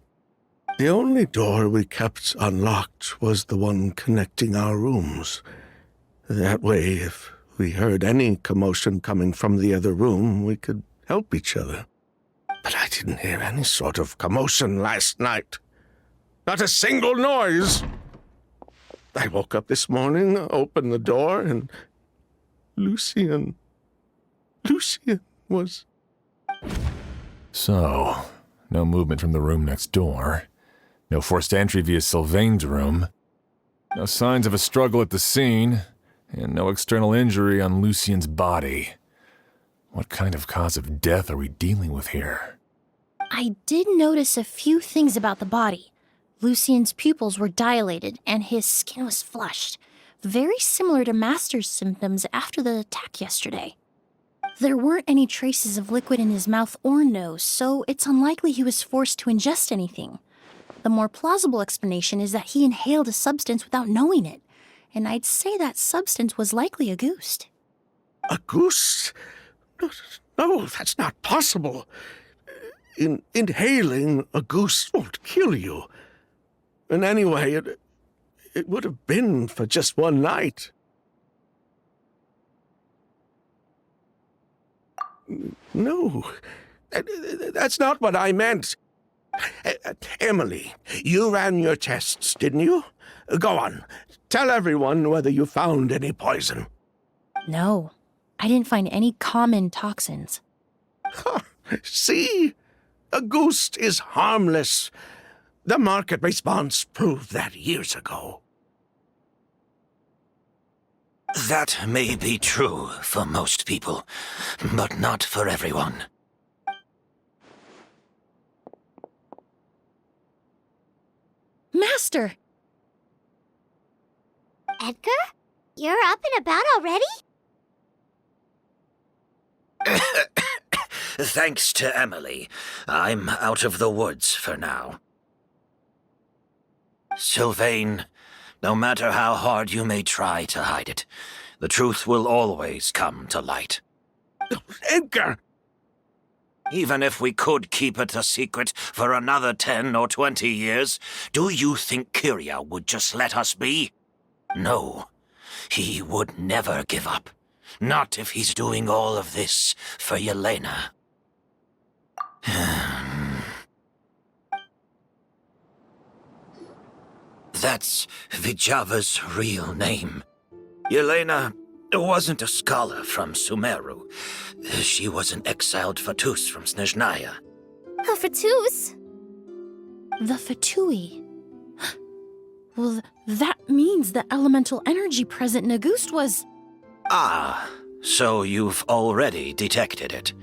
The only door we kept unlocked was the one connecting our rooms. That way, if we heard any commotion coming from the other room, we could help each other. But I didn't hear any sort of commotion last night. Not a single noise. I woke up this morning, opened the door, and Lucian was... So, no movement from the room next door. No forced entry via Sylvain's room. No signs of a struggle at the scene. And no external injury on Lucian's body. What kind of cause of death are we dealing with here? I did notice a few things about the body. Lucian's pupils were dilated, and his skin was flushed. Very similar to Master's symptoms after the attack yesterday. There weren't any traces of liquid in his mouth or nose, so it's unlikely he was forced to ingest anything. The more plausible explanation is that he inhaled a substance without knowing it, and I'd say that substance was likely a goose. A goose? No, that's not possible. Inhaling a goose won't kill you. And anyway, it would have been for just one night. No, that's not what I meant. Emily, you ran your tests, didn't you? Go on. Tell everyone whether you found any poison. No. I didn't find any common toxins. See? A ghost is harmless. The market response proved that years ago. That may be true for most people, but not for everyone. Master! Edgar? You're up and about already? Thanks to Emily, I'm out of the woods for now. Sylvain, no matter how hard you may try to hide it, the truth will always come to light. Edgar! Even if we could keep it a secret for another 10 or 20 years, do you think Kyria would just let us be? No, he would never give up. Not if he's doing all of this for Yelena. That's Vijava's real name. Yelena wasn't a scholar from Sumeru. She was an exiled Fatus from Snezhnaya. A Fatus? The Fatui. Well, that means the elemental energy present in Auguste was... Ah, so you've already detected it.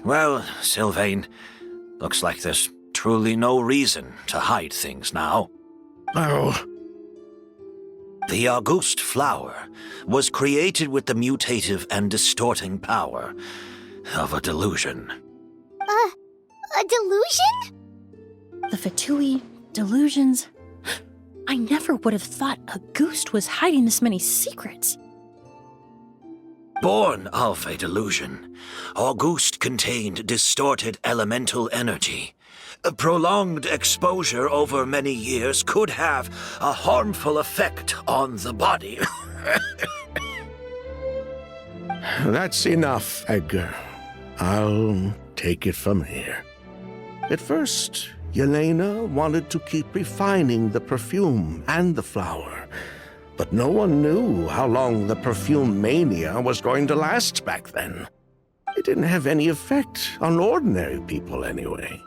Well, Sylvain, looks like there's truly no reason to hide things now. Oh. The Auguste flower was created with the mutative and distorting power of a delusion. A delusion? The Fatui, delusions... I never would have thought Auguste was hiding this many secrets. Born of a delusion, Auguste contained distorted elemental energy. A prolonged exposure over many years could have a harmful effect on the body. That's enough, Edgar. I'll take it from here. At first, Yelena wanted to keep refining the perfume and the flower, but no one knew how long the perfume mania was going to last back then. It didn't have any effect on ordinary people anyway.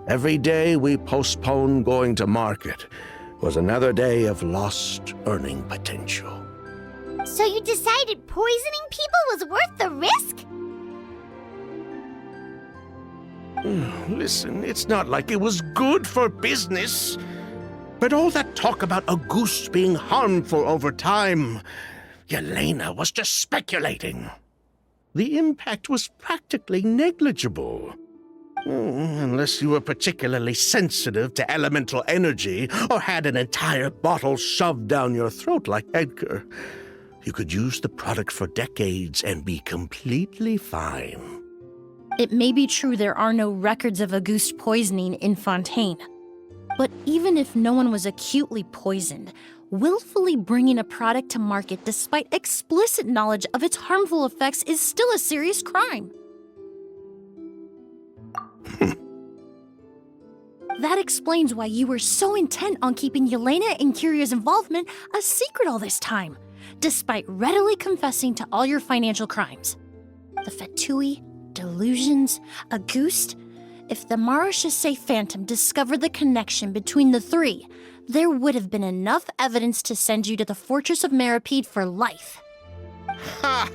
Every day we postponed going to market was another day of lost earning potential. So you decided poisoning people was worth the risk? Listen, it's not like it was good for business. But all that talk about Auguste being harmful over time, Yelena was just speculating. The impact was practically negligible. Unless you were particularly sensitive to elemental energy or had an entire bottle shoved down your throat like Edgar, you could use the product for decades and be completely fine. It may be true there are no records of Auguste poisoning in Fontaine. But even if no one was acutely poisoned, willfully bringing a product to market despite explicit knowledge of its harmful effects is still a serious crime. That explains why you were so intent on keeping Yelena and Kyria's involvement a secret all this time, despite readily confessing to all your financial crimes. The Fatui, delusions, Auguste. If the Marechaussee Phantom discovered the connection between the three, there would have been enough evidence to send you to the Fortress of Meripede for life. Ha!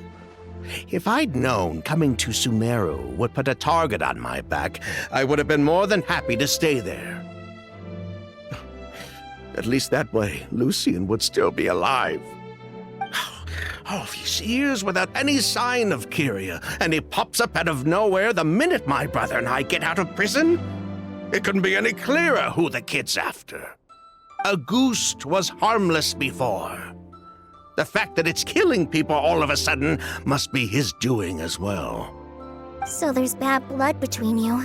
If I'd known coming to Sumeru would put a target on my back, I would have been more than happy to stay there. At least that way, Lucien would still be alive. All these years without any sign of Kyria, and he pops up out of nowhere the minute my brother and I get out of prison? It couldn't be any clearer who the kid's after. Auguste was harmless before. The fact that it's killing people all of a sudden must be his doing as well. So there's bad blood between you.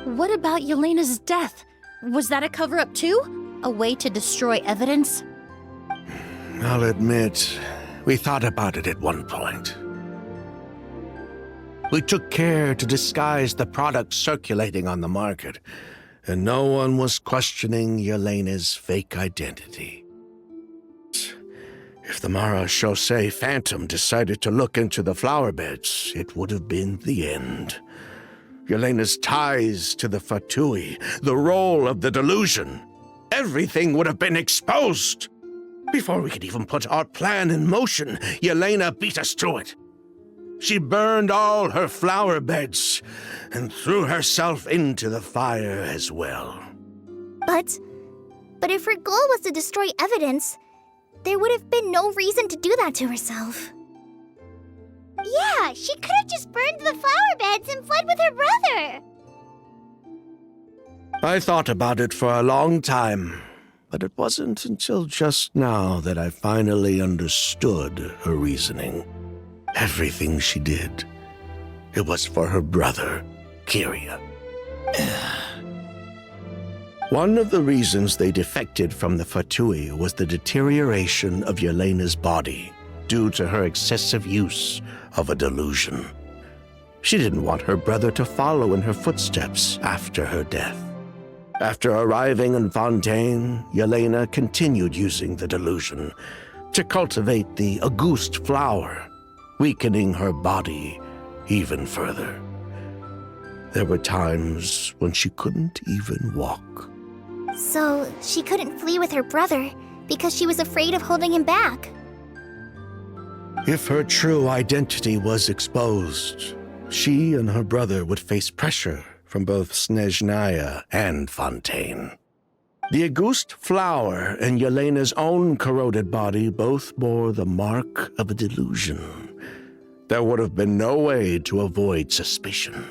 What about Yelena's death? Was that a cover-up too? A way to destroy evidence? I'll admit, we thought about it at one point. We took care to disguise the products circulating on the market, and no one was questioning Yelena's fake identity. If the Marechaussee Phantom decided to look into the flower beds, it would have been the end. Yelena's ties to the Fatui, the role of the delusion, everything would have been exposed. Before we could even put our plan in motion, Yelena beat us to it. She burned all her flower beds and threw herself into the fire as well. But if her goal was to destroy evidence, there would have been no reason to do that to herself. Yeah, she could have just burned the flower beds and fled with her brother. I thought about it for a long time, but it wasn't until just now that I finally understood her reasoning. Everything she did, it was for her brother, Kyria. One of the reasons they defected from the Fatui was the deterioration of Yelena's body due to her excessive use of a delusion. She didn't want her brother to follow in her footsteps after her death. After arriving in Fontaine, Yelena continued using the delusion to cultivate the Auguste flower, weakening her body even further. There were times when she couldn't even walk. So she couldn't flee with her brother because she was afraid of holding him back. If her true identity was exposed, she and her brother would face pressure from both Snezhnaya and Fontaine. The Auguste flower and Yelena's own corroded body both bore the mark of a delusion. There would have been no way to avoid suspicion.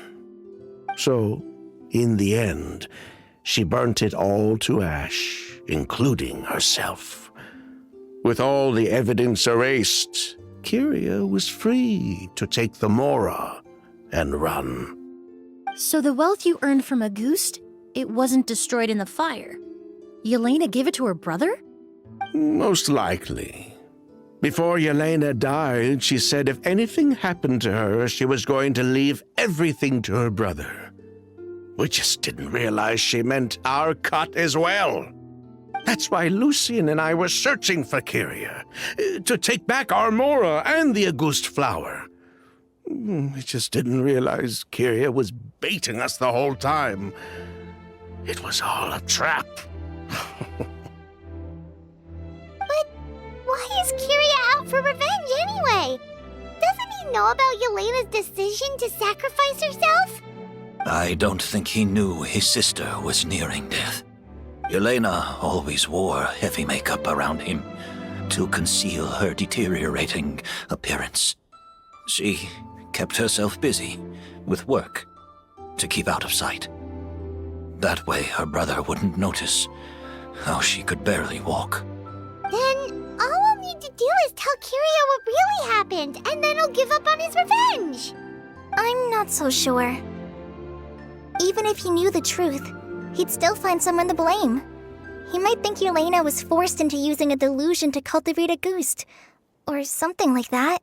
So, in the end, she burnt it all to ash, including herself. With all the evidence erased, Kyria was free to take the Mora and run. So the wealth you earned from Auguste, it wasn't destroyed in the fire. Yelena gave it to her brother? Most likely. Before Yelena died, she said if anything happened to her, she was going to leave everything to her brother. We just didn't realize she meant our cut as well. That's why Lucien and I were searching for Kyria, to take back our Mora and the Auguste flower. We just didn't realize Kyria was baiting us the whole time. It was all a trap. But why is Kyria out for revenge anyway? Doesn't he know about Yelena's decision to sacrifice herself? I don't think he knew his sister was nearing death. Yelena always wore heavy makeup around him to conceal her deteriorating appearance. She kept herself busy with work to keep out of sight. That way her brother wouldn't notice how she could barely walk. Then all we'll need to do is tell Kyria what really happened, and then he'll give up on his revenge. I'm not so sure. Even if he knew the truth, he'd still find someone to blame. He might think Yelena was forced into using a delusion to cultivate a Auguste, or something like that.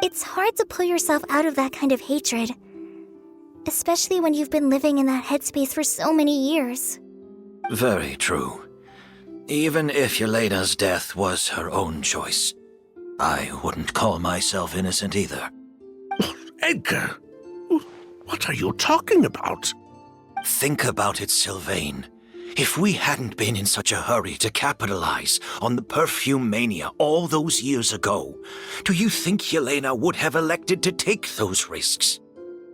It's hard to pull yourself out of that kind of hatred, especially when you've been living in that headspace for so many years. Very true. Even if Yelena's death was her own choice, I wouldn't call myself innocent either. Edgar, what are you talking about? Think about it, Sylvain. If we hadn't been in such a hurry to capitalize on the perfume mania all those years ago, do you think Yelena would have elected to take those risks?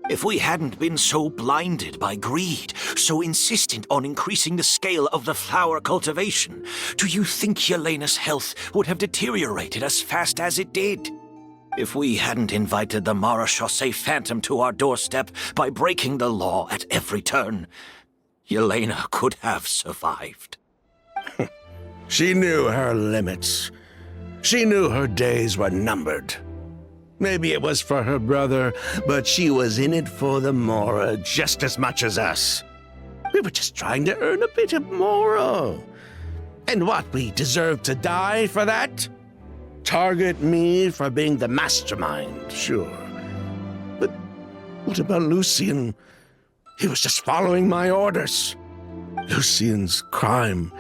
If we hadn't been so blinded by greed, so insistent on increasing the scale of the flower cultivation, do you think Yelena's health would have deteriorated as fast as it did? If we hadn't invited the Marechaussee Phantom to our doorstep by breaking the law at every turn, Yelena could have survived. She knew her limits. She knew her days were numbered. Maybe it was for her brother, but she was in it for the Mora just as much as us. We were just trying to earn a bit of Mora. And what, we deserve to die for that? Target me for being the mastermind, sure. But what about Lucien? He was just following my orders. Lucien's crime,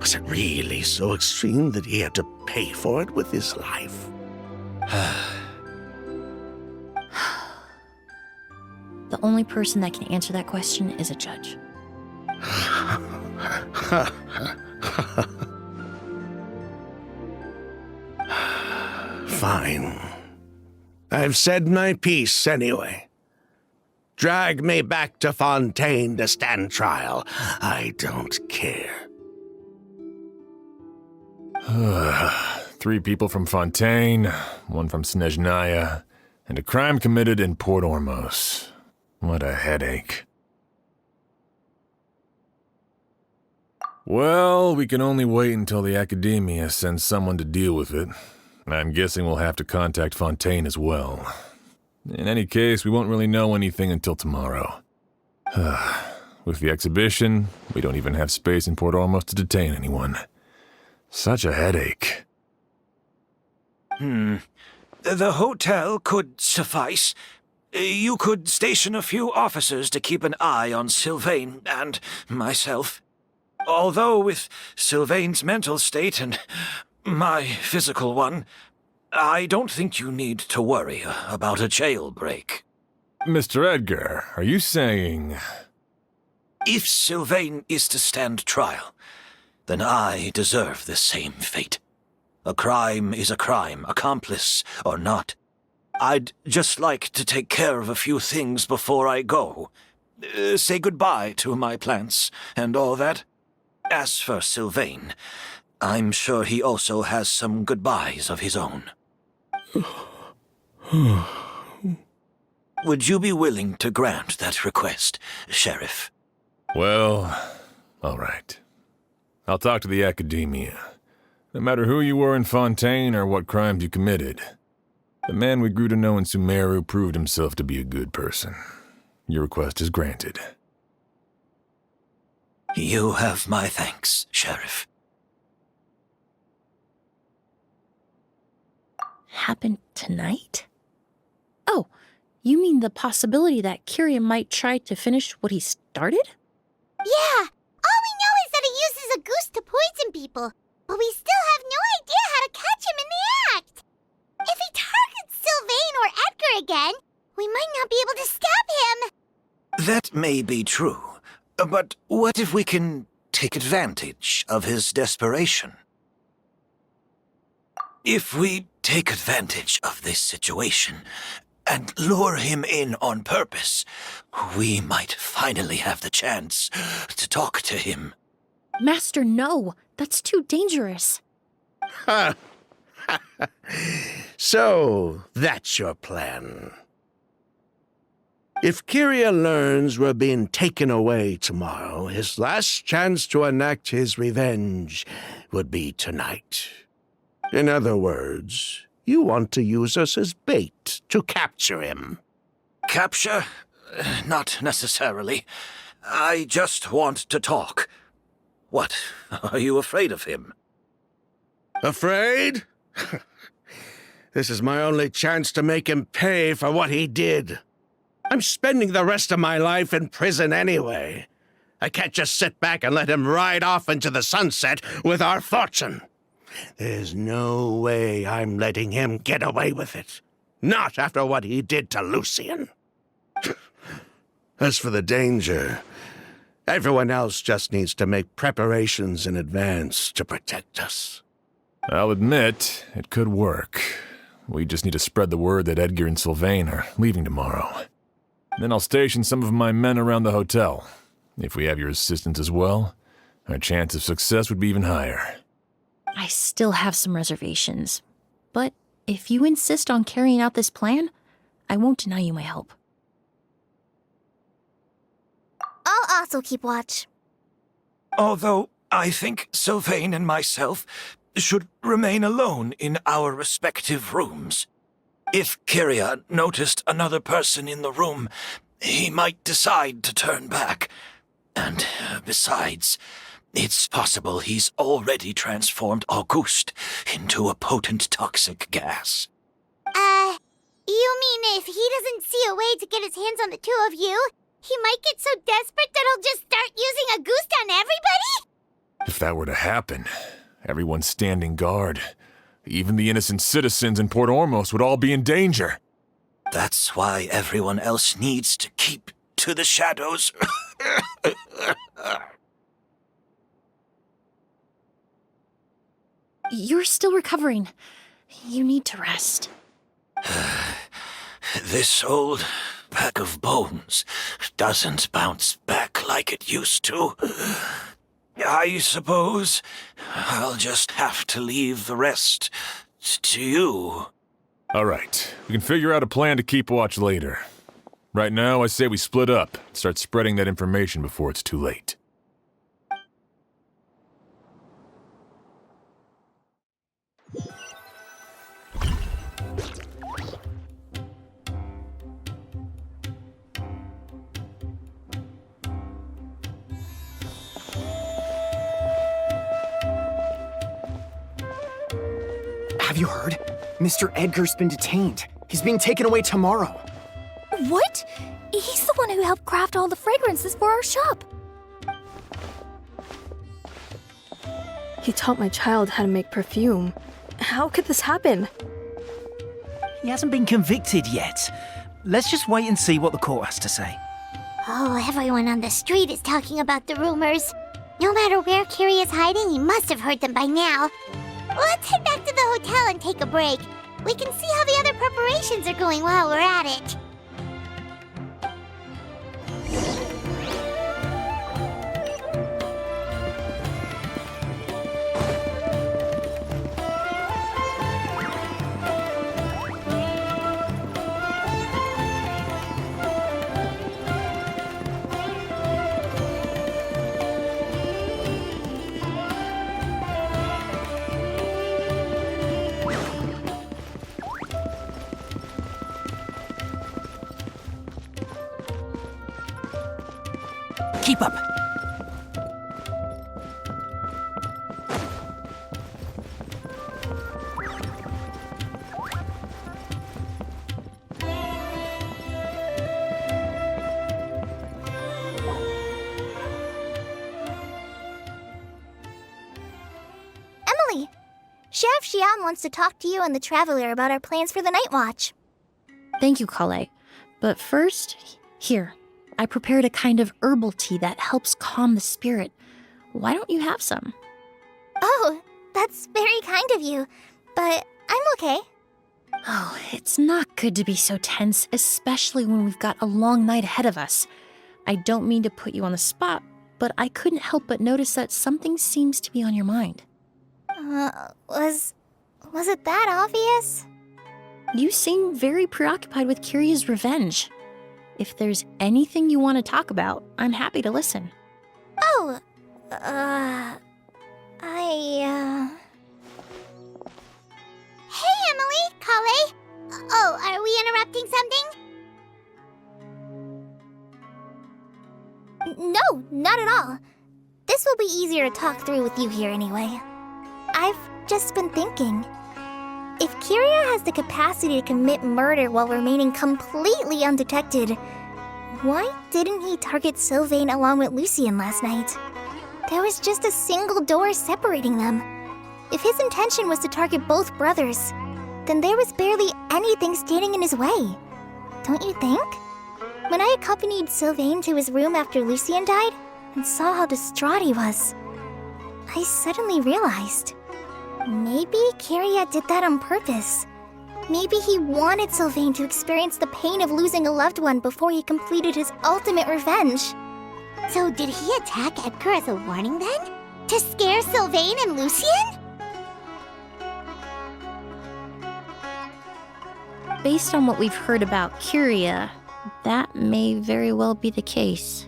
Was it really so extreme that he had to pay for it with his life? The only person that can answer that question is a judge. Fine. I've said my piece anyway. Drag me back to Fontaine to stand trial. I don't care. 3 people from Fontaine, 1 from Snezhnaya, and a crime committed in Port Ormos. What a headache. Well, we can only wait until the Academia sends someone to deal with it. I'm guessing we'll have to contact Fontaine as well. In any case, we won't really know anything until tomorrow. With the exhibition, we don't even have space in Port Ormos to detain anyone. Such a headache. The hotel could suffice. You could station a few officers to keep an eye on Sylvain and myself. Although with Sylvain's mental state and my physical one, I don't think you need to worry about a jailbreak. Mr. Edgar, are you saying... If Sylvain is to stand trial, then I deserve the same fate. A crime is a crime, accomplice or not. I'd just like to take care of a few things before I go. Say goodbye to my plants and all that. As for Sylvain, I'm sure he also has some goodbyes of his own. Would you be willing to grant that request, Sheriff? Well, all right. I'll talk to the Academia. No matter who you were in Fontaine or what crimes you committed, the man we grew to know in Sumeru proved himself to be a good person. Your request is granted. You have my thanks, Sheriff. Happened tonight? Oh, you mean the possibility that Kiria might try to finish what he started? Yeah, all we know is that he uses a goose to poison people, but we still have no idea how to catch him in the act. If he targets Sylvain or Edgar again, we might not be able to stop him. That may be true, but what if we can take advantage of his desperation? If we take advantage of this situation and lure him in on purpose, we might finally have the chance to talk to him. Master, no. That's too dangerous. So, that's your plan. If Kiria learns we're being taken away tomorrow, his last chance to enact his revenge would be tonight. In other words, you want to use us as bait to capture him. Capture? Not necessarily. I just want to talk. What? Are you afraid of him? Afraid? This is my only chance to make him pay for what he did. I'm spending the rest of my life in prison anyway. I can't just sit back and let him ride off into the sunset with our fortune. There's no way I'm letting him get away with it. Not after what he did to Lucien. As for the danger, everyone else just needs to make preparations in advance to protect us. I'll admit, it could work. We just need to spread the word that Edgar and Sylvain are leaving tomorrow. Then I'll station some of my men around the hotel. If we have your assistance as well, our chance of success would be even higher. I still have some reservations. But if you insist on carrying out this plan, I won't deny you my help. I'll also keep watch. Although I think Sylvain and myself should remain alone in our respective rooms. If Kiria noticed another person in the room, he might decide to turn back. And besides, it's possible he's already transformed Auguste into a potent toxic gas. You mean if he doesn't see a way to get his hands on the two of you, he might get so desperate that he'll just start using Auguste on everybody? If that were to happen, everyone standing guard, even the innocent citizens in Port Ormos would all be in danger. That's why everyone else needs to keep to the shadows. You're still recovering. You need to rest. This old bag of bones doesn't bounce back like it used to. I suppose I'll just have to leave the rest to you. All right, we can figure out a plan to keep watch later. Right now, I say we split up and start spreading that information before it's too late. Have you heard? Mr. Edgar's been detained. He's being taken away tomorrow. What? He's the one who helped craft all the fragrances for our shop. He taught my child how to make perfume. How could this happen? He hasn't been convicted yet. Let's just wait and see what the court has to say. Oh, everyone on the street is talking about the rumors. No matter where Kiri is hiding, he must have heard them by now. Let's head back to the hotel and take a break. We can see how the other preparations are going while we're at it. Keep up. Emily, Chef Xian wants to talk to you and the Traveler about our plans for the night watch. Thank you, Kale. But first, here. I prepared a kind of herbal tea that helps calm the spirit. Why don't you have some? Oh, that's very kind of you, but I'm okay. Oh, it's not good to be so tense, especially when we've got a long night ahead of us. I don't mean to put you on the spot, but I couldn't help but notice that something seems to be on your mind. Was it that obvious? You seem very preoccupied with Kiria's revenge. If there's anything you want to talk about, I'm happy to listen. Oh, Hey, Emily, Kale. Oh, are we interrupting something? No, not at all. This will be easier to talk through with you here anyway. I've just been thinking. If Kiria has the capacity to commit murder while remaining completely undetected, why didn't he target Sylvain along with Lucien last night? There was just a single door separating them. If his intention was to target both brothers, then there was barely anything standing in his way. Don't you think? When I accompanied Sylvain to his room after Lucien died and saw how distraught he was, I suddenly realized maybe Kiria did that on purpose. Maybe he wanted Sylvain to experience the pain of losing a loved one before he completed his ultimate revenge. So did he attack Edgar as a warning then? To scare Sylvain and Lucien? Based on what we've heard about Kiria, that may very well be the case.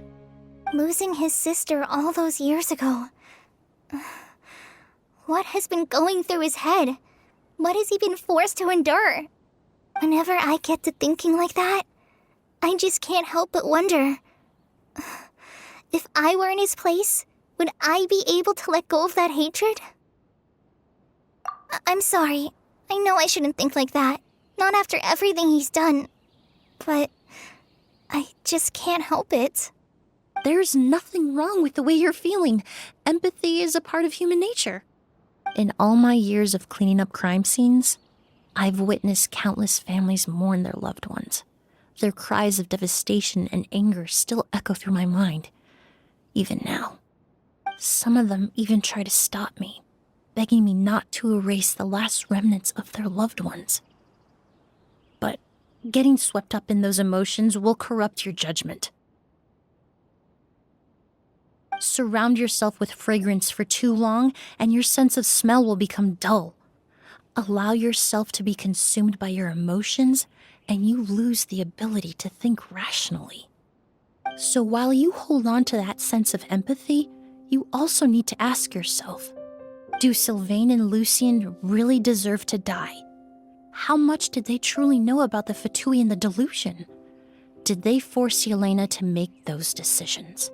Losing his sister all those years ago. What has been going through his head? What has he been forced to endure? Whenever I get to thinking like that, I just can't help but wonder. If I were in his place, would I be able to let go of that hatred? I'm sorry. I know I shouldn't think like that. Not after everything he's done. But I just can't help it. There's nothing wrong with the way you're feeling. Empathy is a part of human nature. In all my years of cleaning up crime scenes, I've witnessed countless families mourn their loved ones. Their cries of devastation and anger still echo through my mind, even now. Some of them even try to stop me, begging me not to erase the last remnants of their loved ones. But getting swept up in those emotions will corrupt your judgment. Surround yourself with fragrance for too long, and your sense of smell will become dull. Allow yourself to be consumed by your emotions, and you lose the ability to think rationally. So while you hold on to that sense of empathy, you also need to ask yourself, do Sylvain and Lucien really deserve to die? How much did they truly know about the Fatui and the delusion? Did they force Yelena to make those decisions?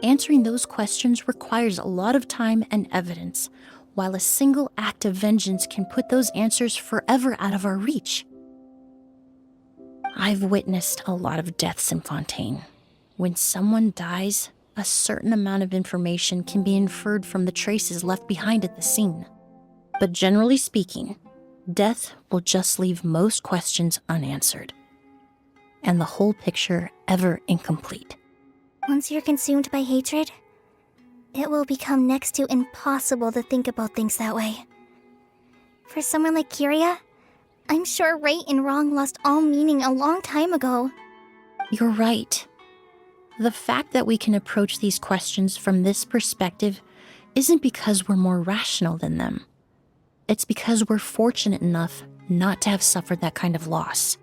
Answering those questions requires a lot of time and evidence, while a single act of vengeance can put those answers forever out of our reach. I've witnessed a lot of deaths in Fontaine. When someone dies, a certain amount of information can be inferred from the traces left behind at the scene. But generally speaking, death will just leave most questions unanswered, and the whole picture ever incomplete. Once you're consumed by hatred, it will become next to impossible to think about things that way. For someone like Kyria, I'm sure right and wrong lost all meaning a long time ago. You're right. The fact that we can approach these questions from this perspective isn't because we're more rational than them. It's because we're fortunate enough not to have suffered that kind of loss.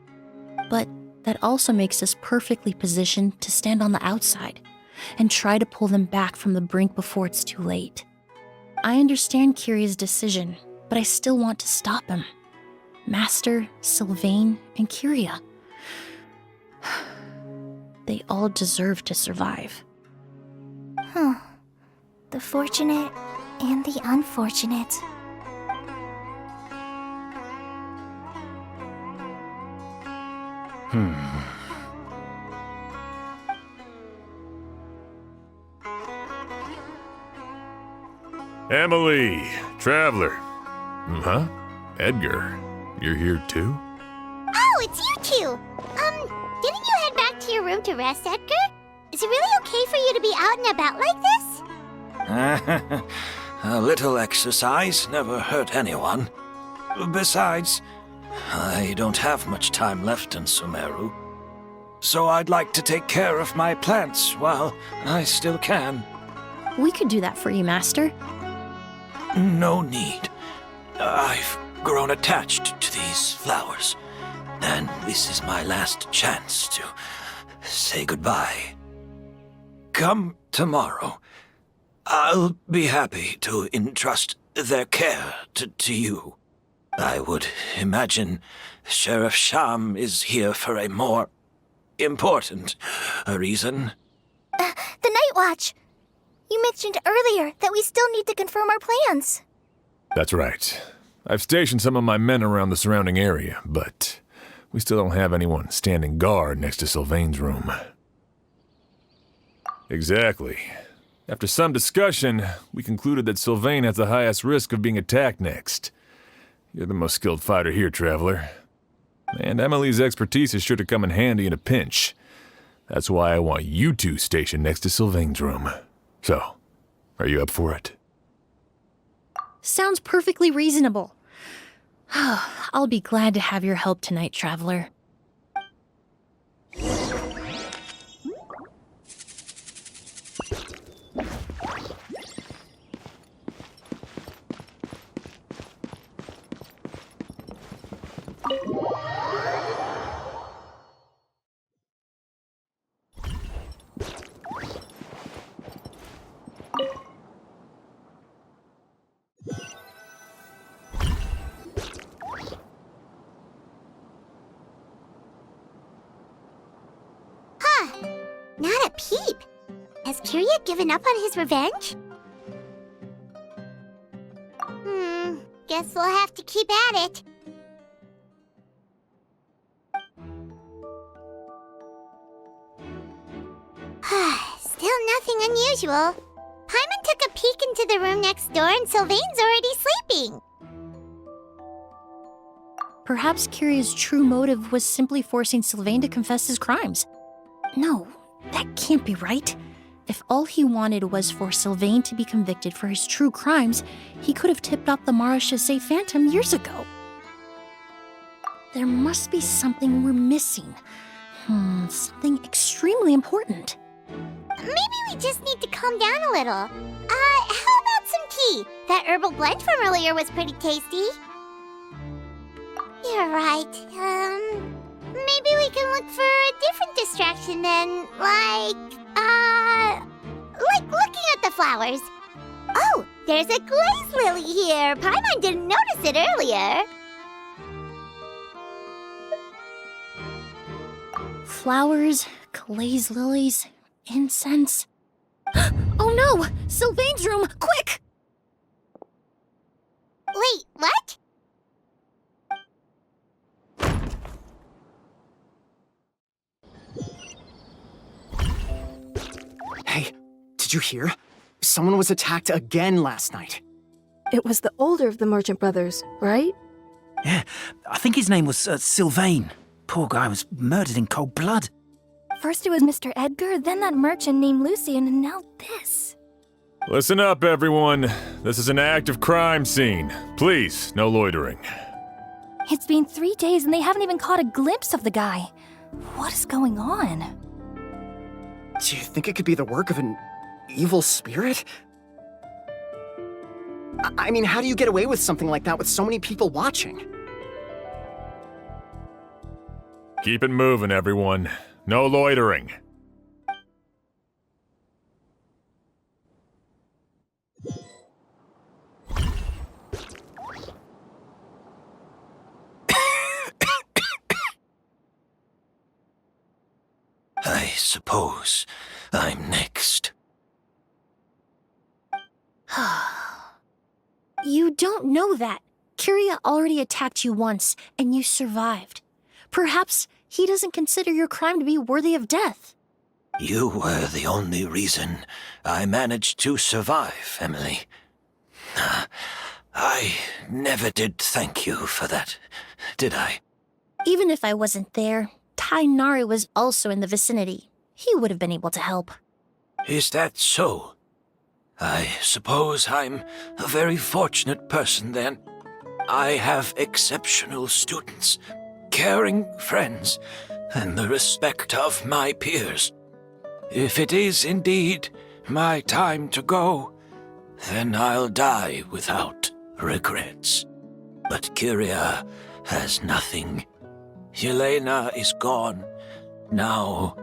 But that also makes us perfectly positioned to stand on the outside and try to pull them back from the brink before it's too late. I understand Kyria's decision, but I still want to stop him. Master, Sylvain, and Kyria. They all deserve to survive. The fortunate and the unfortunate. Emily, traveler. Huh? Edgar, you're here too? Oh, it's you two! Didn't you head back to your room to rest, Edgar? Is it really okay for you to be out and about like this? A little exercise never hurt anyone. Besides, I don't have much time left in Sumeru. So I'd like to take care of my plants while I still can. We could do that for you, Master. No need. I've grown attached to these flowers, and this is my last chance to say goodbye. Come tomorrow. I'll be happy to entrust their care to you. I would imagine Sheriff Sham is here for a more important reason. The Night Watch! You mentioned earlier that we still need to confirm our plans. That's right. I've stationed some of my men around the surrounding area, but we still don't have anyone standing guard next to Sylvain's room. Exactly. After some discussion, we concluded that Sylvain has the highest risk of being attacked next. You're the most skilled fighter here, traveler. And Emily's expertise is sure to come in handy in a pinch. That's why I want you two stationed next to Sylvain's room. So, are you up for it? Sounds perfectly reasonable. I'll be glad to have your help tonight, traveler. Not a peep. Has Kyria given up on his revenge? Guess we'll have to keep at it. Still usual. Paimon took a peek into the room next door and Sylvain's already sleeping. Perhaps Kyria's true motive was simply forcing Sylvain to confess his crimes. No, that can't be right. If all he wanted was for Sylvain to be convicted for his true crimes, he could have tipped off the Marechaussee Phantom years ago. There must be something we're missing. Something extremely important. Maybe we just need to calm down a little. How about some tea? That herbal blend from earlier was pretty tasty. You're right. Maybe we can look for a different distraction then, like looking at the flowers. Oh, there's a glaze lily here. Paimon didn't notice it earlier. Flowers, glaze lilies, incense. Oh no! Sylvain's room! Quick! Wait, what? Hey, did you hear? Someone was attacked again last night. It was the older of the merchant brothers, right? Yeah, I think his name was Sylvain. Poor guy was murdered in cold blood. First it was Mr. Edgar, then that merchant named Lucian, and now this. Listen up, everyone. This is an active crime scene. Please, no loitering. It's been 3 days and they haven't even caught a glimpse of the guy. What is going on? Do you think it could be the work of an evil spirit? I mean, how do you get away with something like that with so many people watching? Keep it moving, everyone. No loitering. I suppose I'm next. You don't know that. Kyria already attacked you once, and you survived. Perhaps he doesn't consider your crime to be worthy of death. You were the only reason I managed to survive, Emily. I never did thank you for that, did I? Even if I wasn't there, Tainari was also in the vicinity. He would have been able to help. Is that so? I suppose I'm a very fortunate person then. I have exceptional students, caring friends, and the respect of my peers. If it is indeed my time to go, then I'll die without regrets. But Kyria has nothing. Yelena is gone. Now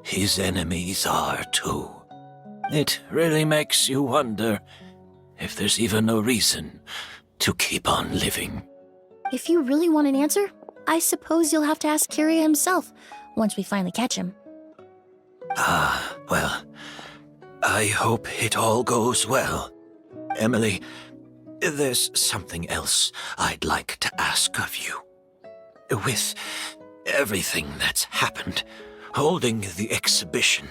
his enemies are too. It really makes you wonder if there's even a reason to keep on living. If you really want an answer, I suppose you'll have to ask Kyria himself once we finally catch him. Well, I hope it all goes well. Emily, there's something else I'd like to ask of you. With everything that's happened, holding the exhibition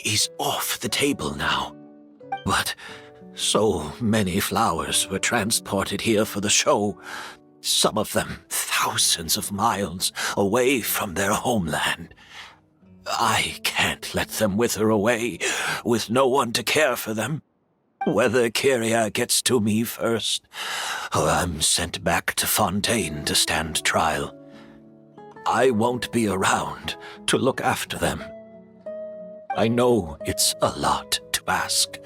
is off the table now. But so many flowers were transported here for the show, some of them thousands of miles away from their homeland. I can't let them wither away with no one to care for them. Whether Kyria gets to me first, or I'm sent back to Fontaine to stand trial, I won't be around to look after them. I know it's a lot to ask,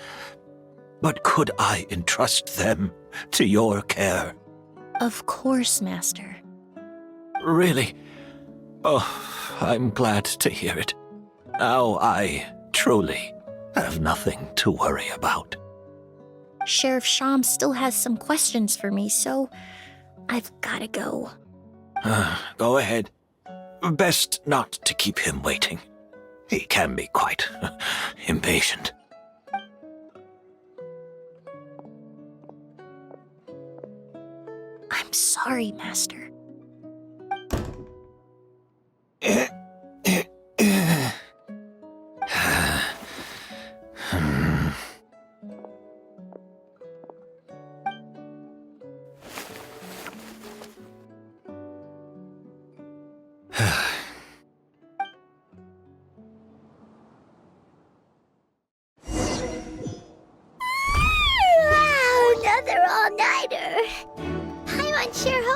but could I entrust them to your care? Of course, Master. Really? Oh, I'm glad to hear it. Now I truly have nothing to worry about. Sheriff Sham still has some questions for me, so I've gotta go. Go ahead. Best not to keep him waiting. He can be quite impatient. I'm sorry, Master.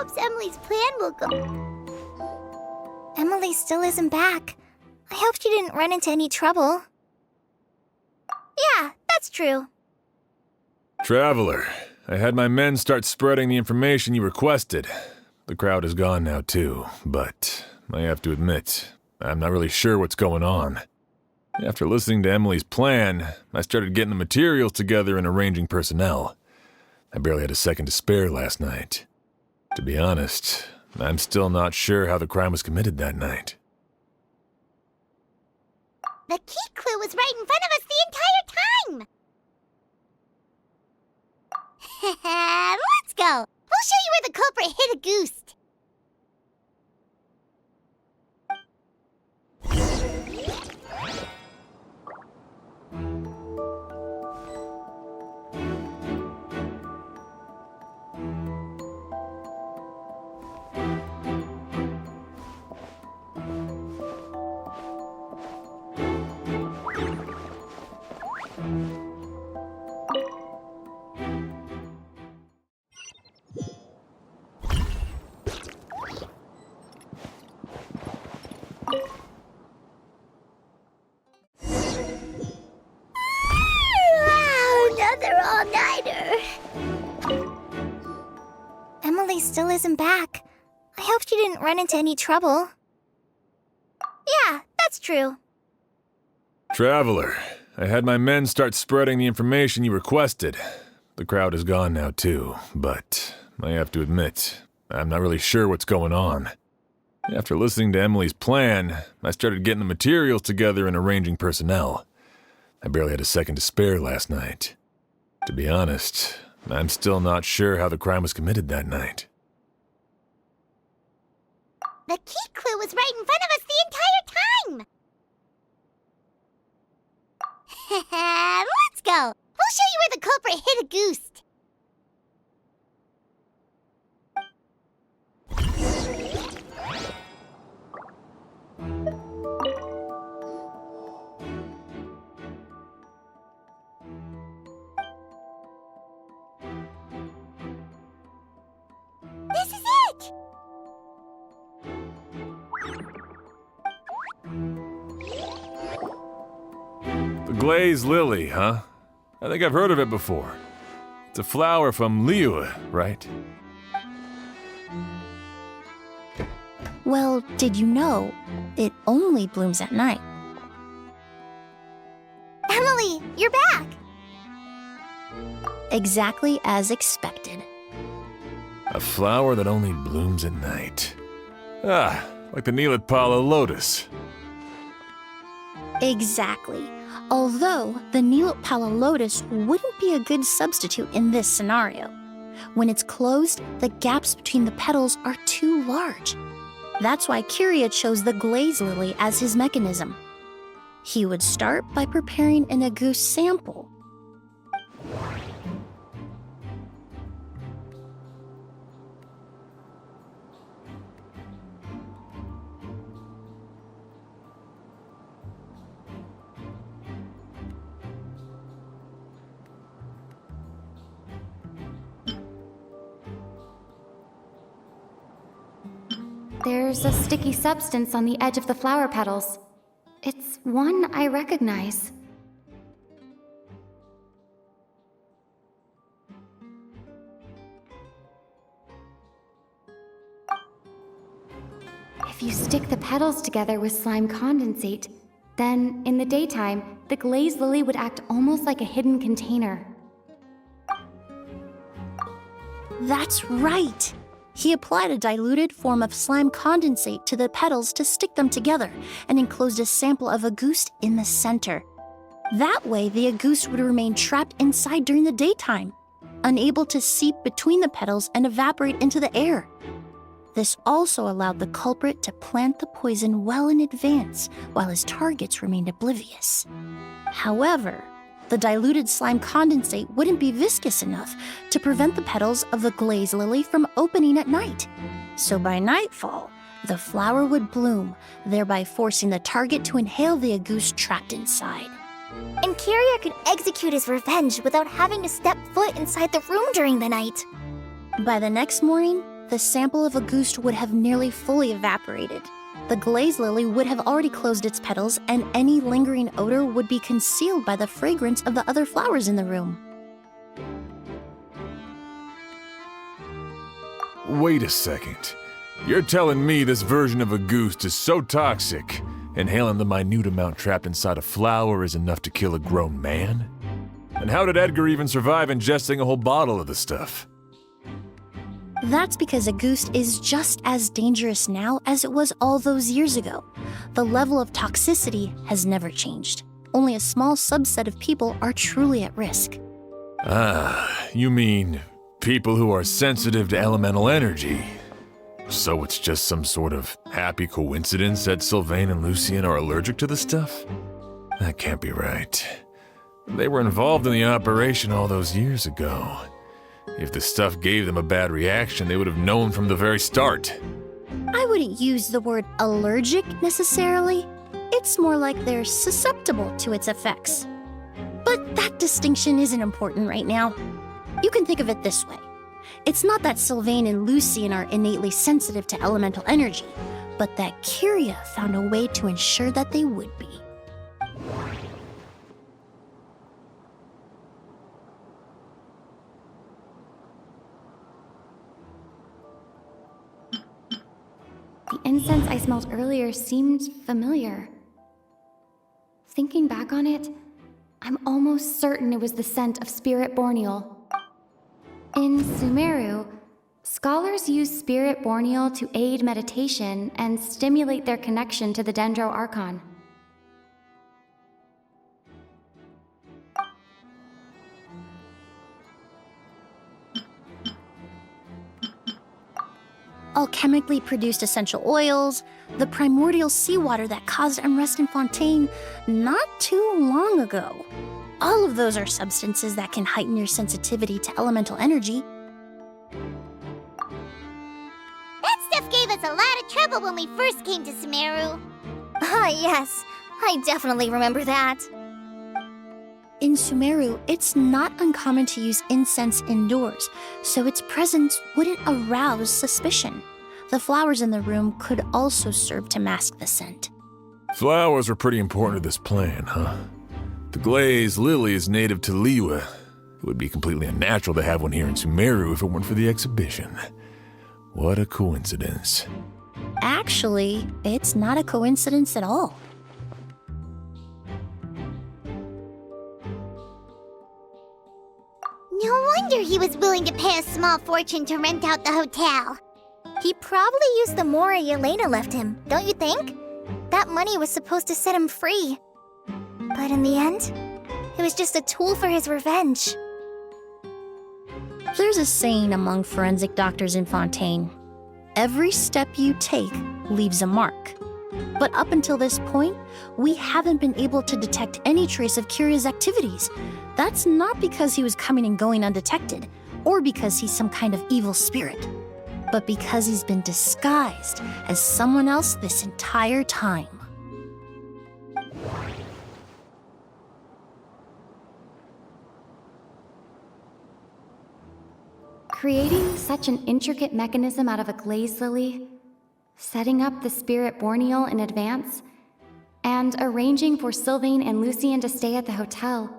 Perhaps Emily's plan will go. Emily still isn't back. I hope she didn't run into any trouble. Yeah, that's true. Traveler, I had my men start spreading the information you requested. The crowd is gone now, too, but I have to admit, I'm not really sure what's going on. After listening to Emily's plan, I started getting the materials together and arranging personnel. I barely had a second to spare last night. To be honest, I'm still not sure how the crime was committed that night. The key clue was right in front of us the entire time! Let's go! We'll show you where the culprit hid a goose. Another all-nighter. Emily still isn't back. I hope she didn't run into any trouble. Yeah, that's true. Traveler, I had my men start spreading the information you requested. The crowd is gone now, too, but I have to admit, I'm not really sure what's going on. After listening to Emily's plan, I started getting the materials together and arranging personnel. I barely had a second to spare last night. To be honest, I'm still not sure how the crime was committed that night. The key clue was right in front of us the entire time! Let's go! We'll show you where the culprit hid a goose. This is it! The glazed lily, huh? I think I've heard of it before. It's a flower from Liyue, right? Well, did you know it only blooms at night? Emily, you're back! Exactly as expected. A flower that only blooms at night. Ah, like the Neelitpala lotus. Exactly. Although the Neelitpala lotus wouldn't be a good substitute in this scenario. When it's closed, the gaps between the petals are too large. That's why Kiria chose the glaze lily as his mechanism. He would start by preparing an agouti sample. There's a sticky substance on the edge of the flower petals. It's one I recognize. If you stick the petals together with slime condensate, then in the daytime, the glazed lily would act almost like a hidden container. That's right! He applied a diluted form of slime condensate to the petals to stick them together and enclosed a sample of agouti in the center. That way, the agouti would remain trapped inside during the daytime, unable to seep between the petals and evaporate into the air. This also allowed the culprit to plant the poison well in advance while his targets remained oblivious. However, the diluted slime condensate wouldn't be viscous enough to prevent the petals of the glaze lily from opening at night. So by nightfall, the flower would bloom, thereby forcing the target to inhale the agouti trapped inside. And Kiria could execute his revenge without having to step foot inside the room during the night. By the next morning, the sample of Auguste would have nearly fully evaporated. The glaze lily would have already closed its petals, and any lingering odor would be concealed by the fragrance of the other flowers in the room. Wait a second. You're telling me this version of Auguste is so toxic, inhaling the minute amount trapped inside a flower is enough to kill a grown man? And how did Edgar even survive ingesting a whole bottle of the stuff? That's because Auguste is just as dangerous now as it was all those years ago. The level of toxicity has never changed. Only a small subset of people are truly at risk. Ah, you mean people who are sensitive to elemental energy. So it's just some sort of happy coincidence that Sylvain and Lucien are allergic to the stuff? That can't be right. They were involved in the operation all those years ago. If the stuff gave them a bad reaction, they would have known from the very start. I wouldn't use the word allergic necessarily. It's more like they're susceptible to its effects. But that distinction isn't important right now. You can think of it this way. It's not that Sylvain and Lucien are innately sensitive to elemental energy, but that Kyria found a way to ensure that they would be. The incense I smelled earlier seemed familiar. Thinking back on it, I'm almost certain it was the scent of spirit borneal. In Sumeru, scholars use spirit borneal to aid meditation and stimulate their connection to the Dendro Archon. Alchemically produced essential oils, the primordial seawater that caused unrest in Fontaine not too long ago. All of those are substances that can heighten your sensitivity to elemental energy. That stuff gave us a lot of trouble when we first came to Sumeru. Ah, yes. I definitely remember that. In Sumeru, it's not uncommon to use incense indoors, so its presence wouldn't arouse suspicion. The flowers in the room could also serve to mask the scent. Flowers were pretty important to this plan, huh? The glazed lily is native to Liyue. It would be completely unnatural to have one here in Sumeru if it weren't for the exhibition. What a coincidence. Actually, it's not a coincidence at all. No wonder he was willing to pay a small fortune to rent out the hotel. He probably used the Mora Yelena left him, don't you think? That money was supposed to set him free. But in the end, it was just a tool for his revenge. There's a saying among forensic doctors in Fontaine. Every step you take leaves a mark. But up until this point, we haven't been able to detect any trace of Kyria's activities. That's not because he was coming and going undetected, or because he's some kind of evil spirit, but because he's been disguised as someone else this entire time. Creating such an intricate mechanism out of a glazed lily, setting up the spirit borneal in advance, and arranging for Sylvain and Lucien to stay at the hotel.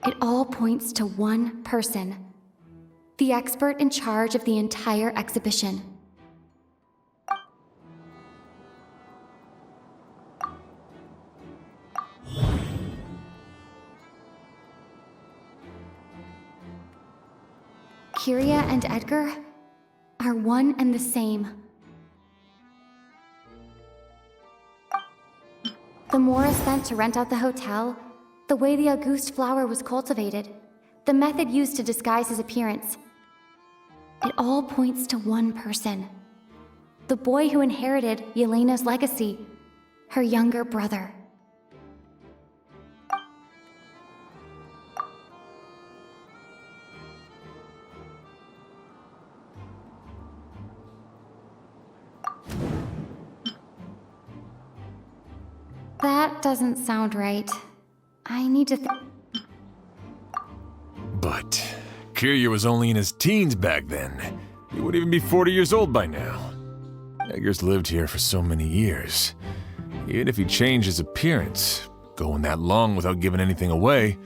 It all points to one person, the expert in charge of the entire exhibition. Kyria and Edgar are one and the same. The Mora spent to rent out the hotel, the way the Auguste flower was cultivated, the method used to disguise his appearance. It all points to one person. The boy who inherited Yelena's legacy, her younger brother. That doesn't sound right. I need to But Kyria was only in his teens back then. He would even be 40 years old by now. Edgar's lived here for so many years. Even if he changed his appearance, going that long without giving anything away,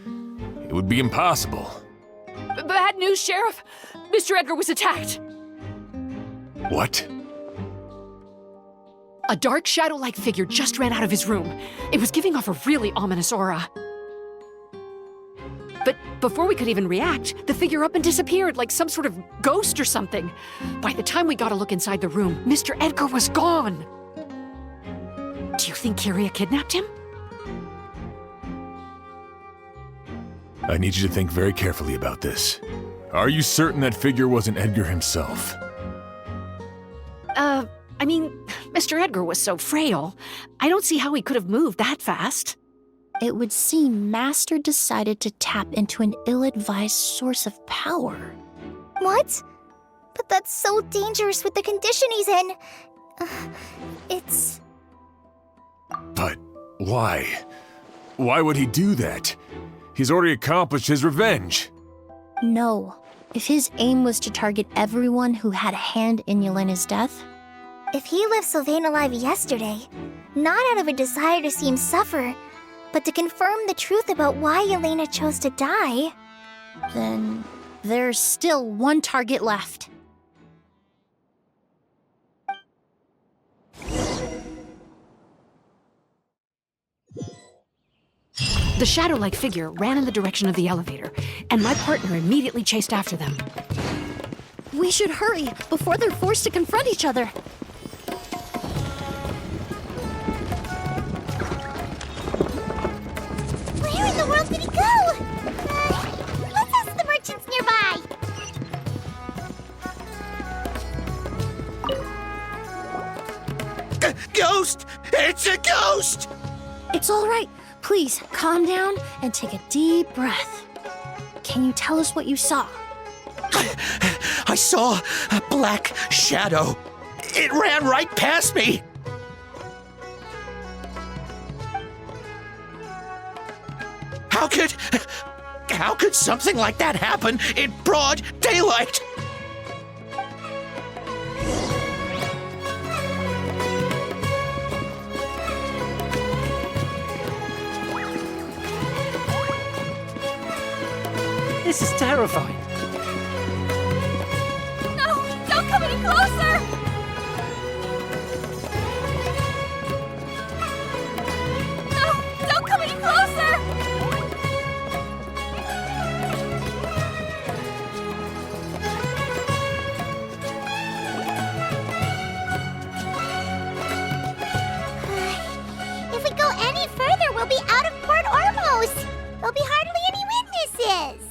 it would be impossible. Bad news, Sheriff! Mr. Edgar was attacked! What? A dark shadow-like figure just ran out of his room. It was giving off a really ominous aura. But before we could even react, the figure up and disappeared like some sort of ghost or something. By the time we got a look inside the room, Mr. Edgar was gone. Do you think Kyria kidnapped him? I need you to think very carefully about this. Are you certain that figure wasn't Edgar himself? I mean, Mr. Edgar was so frail. I don't see how he could have moved that fast. It would seem Master decided to tap into an ill-advised source of power. What? But that's so dangerous with the condition he's in. It's... But why? Why would he do that? He's already accomplished his revenge. No. If his aim was to target everyone who had a hand in Yelena's death... If he left Sylvain alive yesterday, not out of a desire to see him suffer, but to confirm the truth about why Yelena chose to die... Then there's still one target left. The shadow-like figure ran in the direction of the elevator, and my partner immediately chased after them. We should hurry before they're forced to confront each other. Where in the world did he go? Let's ask the merchants nearby. Ghost! It's a ghost! It's all right. Please, calm down and take a deep breath. Can you tell us what you saw? I saw a black shadow. It ran right past me. How could something like that happen in broad daylight? This is terrifying. No! Don't come any closer! No! Don't come any closer! If we go any further, we'll be out of Port Ormos. There'll be hardly any witnesses.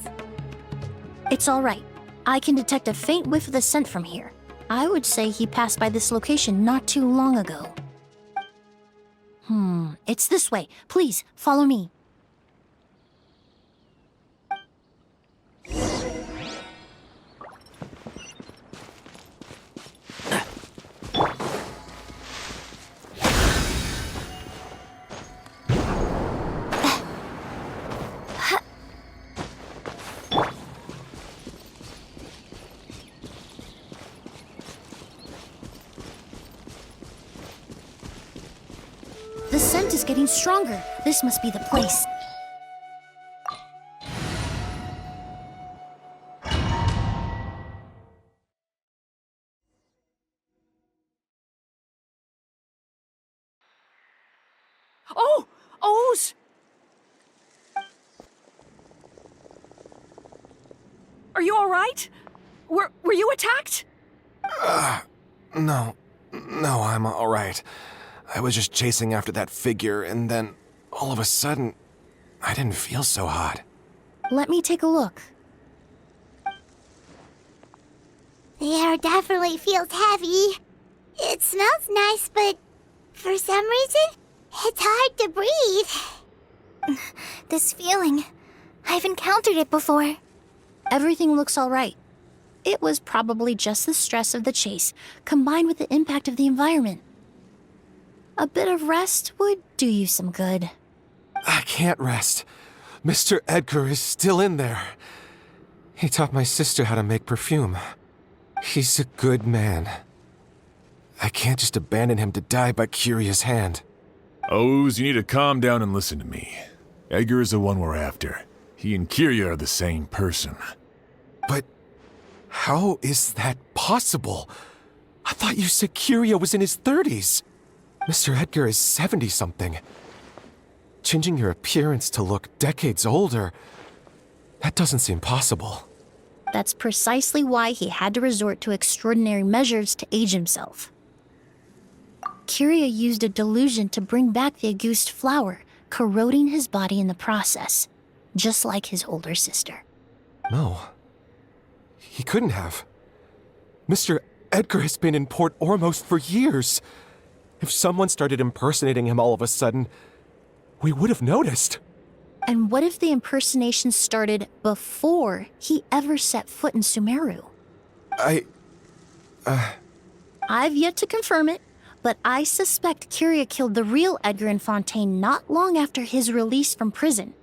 It's all right. I can detect a faint whiff of the scent from here. I would say he passed by this location not too long ago. It's this way. Please, follow me. The scent is getting stronger. This must be the place. Oh! O's! Are you all right? Were you attacked? No, I'm all right. I was just chasing after that figure, and then, all of a sudden, I didn't feel so hot. Let me take a look. The air definitely feels heavy. It smells nice, but for some reason, it's hard to breathe. This feeling, I've encountered it before. Everything looks all right. It was probably just the stress of the chase, combined with the impact of the environment. A bit of rest would do you some good. I can't rest. Mr. Edgar is still in there. He taught my sister how to make perfume. He's a good man. I can't just abandon him to die by Curia's hand. Oz, you need to calm down and listen to me. Edgar is the one we're after. He and Curia are the same person. But how is that possible? I thought you said Curia was in his 30s. Mr. Edgar is 70-something. Changing your appearance to look decades older, that doesn't seem possible. That's precisely why he had to resort to extraordinary measures to age himself. Curia used a delusion to bring back the Auguste flower, corroding his body in the process, just like his older sister. No. He couldn't have. Mr. Edgar has been in Port Ormos for years. If someone started impersonating him all of a sudden, we would have noticed. And what if the impersonation started before he ever set foot in Sumeru? I've yet to confirm it, but I suspect Curia killed the real Edgar in Fontaine not long after his release from prison.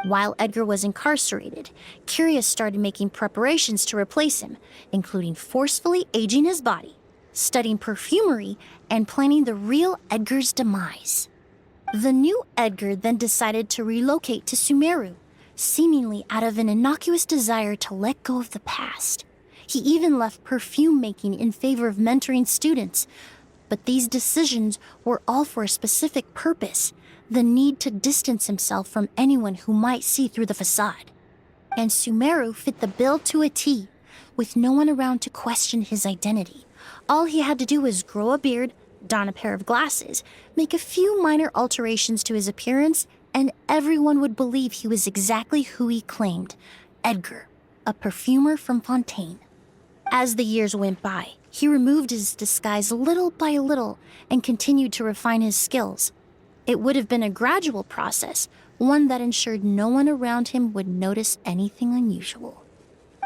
While Edgar was incarcerated, Curia started making preparations to replace him, including forcefully aging his body, studying perfumery, and planning the real Edgar's demise. The new Edgar then decided to relocate to Sumeru, seemingly out of an innocuous desire to let go of the past. He even left perfume making in favor of mentoring students. But these decisions were all for a specific purpose: the need to distance himself from anyone who might see through the facade. And Sumeru fit the bill to a T, with no one around to question his identity. All he had to do was grow a beard, don a pair of glasses, make a few minor alterations to his appearance, and everyone would believe he was exactly who he claimed: Edgar, a perfumer from Fontaine. As the years went by, he removed his disguise little by little and continued to refine his skills. It would have been a gradual process, one that ensured no one around him would notice anything unusual.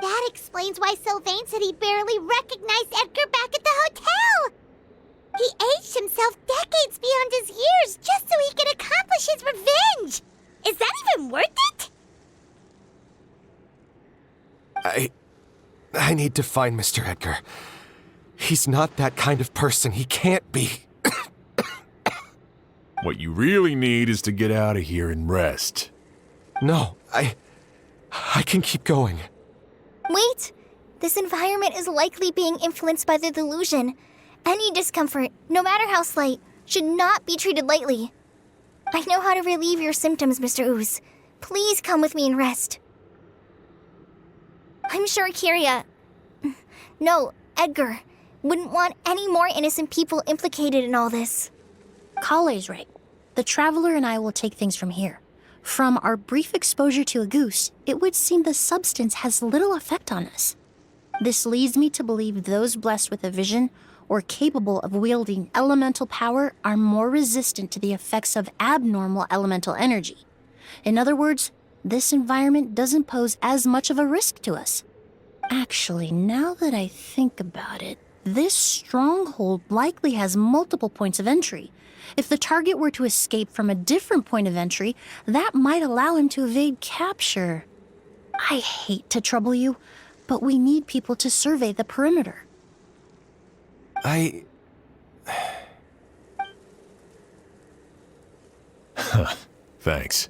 That explains why Sylvain said he barely recognized Edgar back at the hotel. He aged himself decades beyond his years just so he could accomplish his revenge. Is that even worth it? I need to find Mr. Edgar. He's not that kind of person. He can't be. What you really need is to get out of here and rest. No, I can keep going. Wait! This environment is likely being influenced by the delusion. Any discomfort, no matter how slight, should not be treated lightly. I know how to relieve your symptoms, Mr. Ooze. Please come with me and rest. I'm sure Edgar wouldn't want any more innocent people implicated in all this. Kale's right. The Traveler and I will take things from here. From our brief exposure to a goose, it would seem the substance has little effect on us. This leads me to believe those blessed with a vision or capable of wielding elemental power are more resistant to the effects of abnormal elemental energy. In other words, this environment doesn't pose as much of a risk to us. Actually, now that I think about it, this stronghold likely has multiple points of entry. If the target were to escape from a different point of entry, that might allow him to evade capture. I hate to trouble you, but we need people to survey the perimeter. Thanks.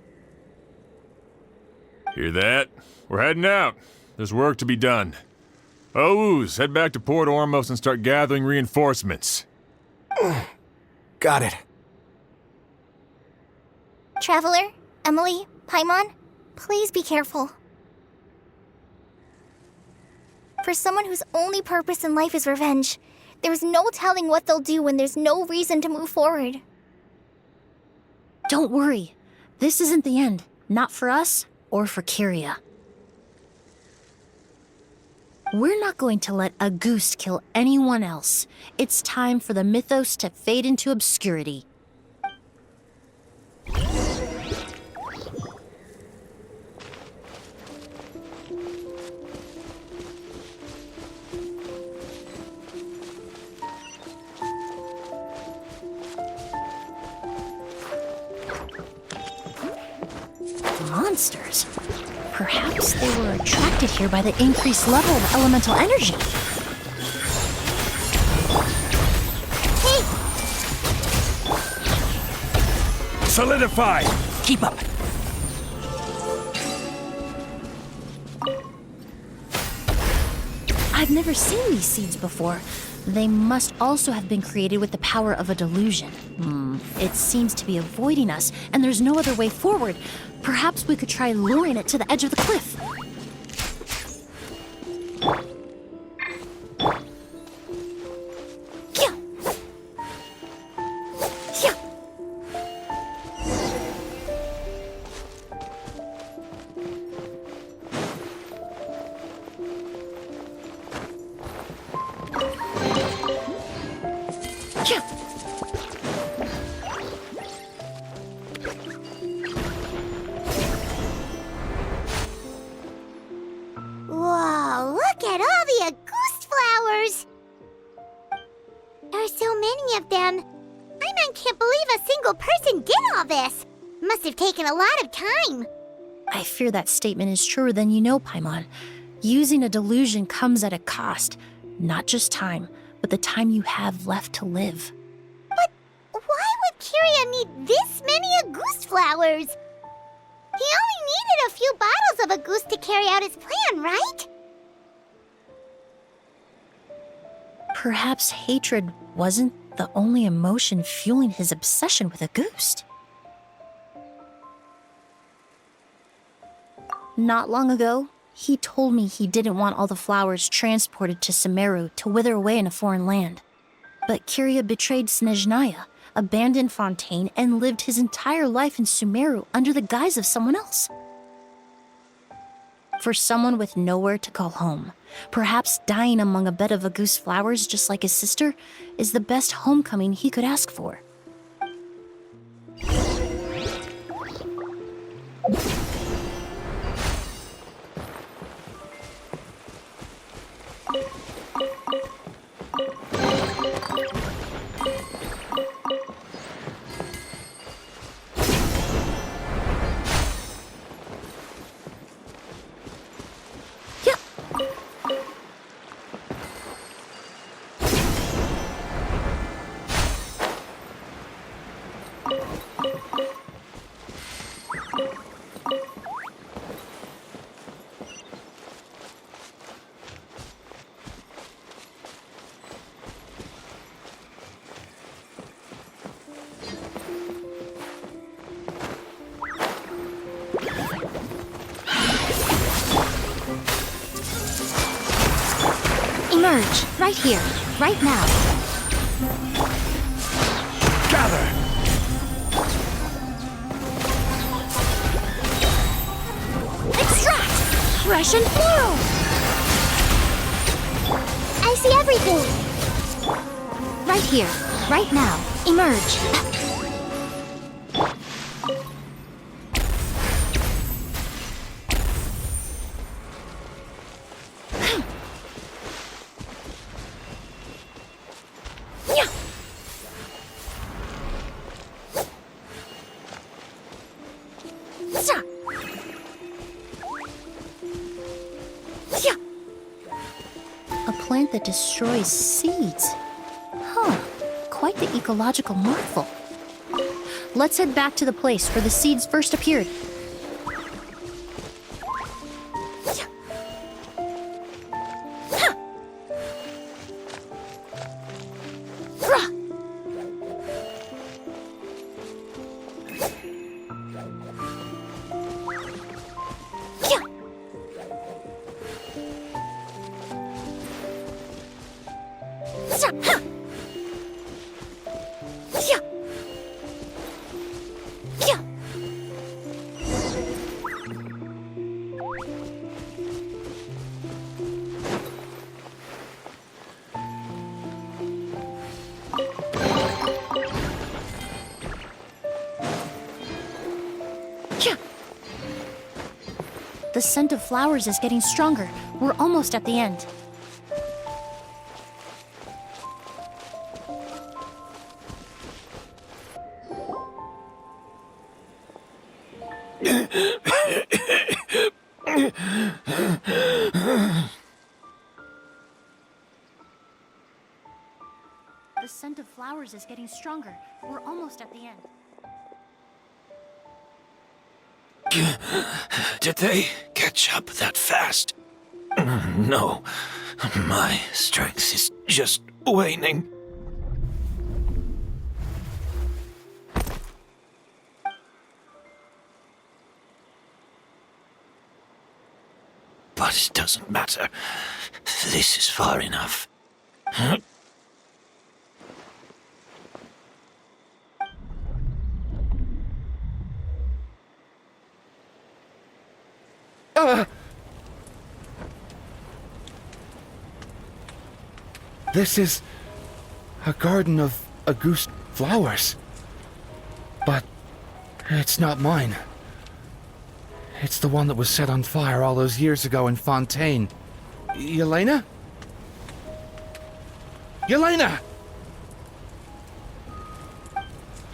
Hear that? We're heading out. There's work to be done. Ooze, head back to Port Ormos and start gathering reinforcements. Got it. Traveler, Emily, Paimon, please be careful. For someone whose only purpose in life is revenge, there's no telling what they'll do when there's no reason to move forward. Don't worry. This isn't the end. Not for us or for Curia. We're not going to let a goose kill anyone else. It's time for the mythos to fade into obscurity. Monsters. Perhaps they were attracted here by the increased level of elemental energy. Solidify! Keep up. I've never seen these seeds before. They must also have been created with the power of a delusion. It seems to be avoiding us, and there's no other way forward. Perhaps we could try luring it to the edge of the cliff. Whoa, look at all the Auguste flowers! There are so many of them. I can't believe a single person did all this. Must have taken a lot of time. I fear that statement is truer than you know, Paimon. Using a delusion comes at a cost. Not just time, but the time you have left to live. But why would Kiria need this many Auguste flowers? He only needed a few bottles of Auguste to carry out his plan, right? Perhaps hatred wasn't the only emotion fueling his obsession with Auguste. Not long ago, he told me he didn't want all the flowers transported to Sumeru to wither away in a foreign land. But Kiria betrayed Snezhnaya, abandoned Fontaine, and lived his entire life in Sumeru under the guise of someone else. For someone with nowhere to call home, perhaps dying among a bed of Auguste flowers just like his sister is the best homecoming he could ask for. Emerge, right here, right now. Gather! Extract! Fresh and floral! I see everything! Right here, right now. Emerge. A plant that destroys seeds. Huh, quite the ecological marvel. Let's head back to the place where the seeds first appeared. The scent of flowers is getting stronger. We're almost at the end. The scent of flowers is getting stronger. We're almost at the end. Did they catch up that fast? No. My strength is just waning. But it doesn't matter. This is far enough. This is a garden of august flowers. But it's not mine. It's the one that was set on fire all those years ago in Fontaine. Yelena? Yelena!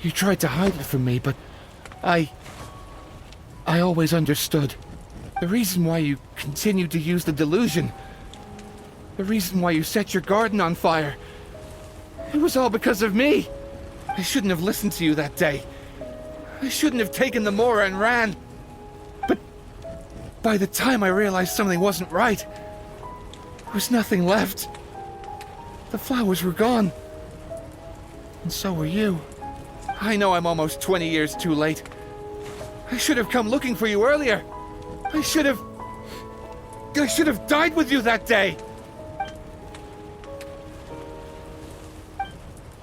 You tried to hide it from me, but I always understood. The reason why you continued to use the delusion, the reason why you set your garden on fire, it was all because of me. I shouldn't have listened to you that day. I shouldn't have taken the Mora and ran. But by the time I realized something wasn't right, there was nothing left. The flowers were gone. And so were you. I know I'm almost 20 years too late. I should have come looking for you earlier. I should have died with you that day.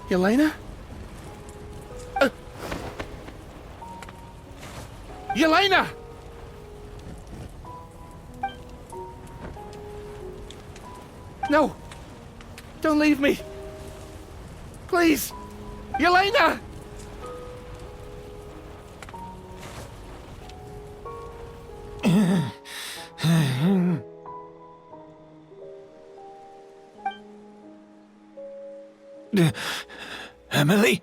Yelena? Yelena! No! Don't leave me! Please! Yelena! Emily?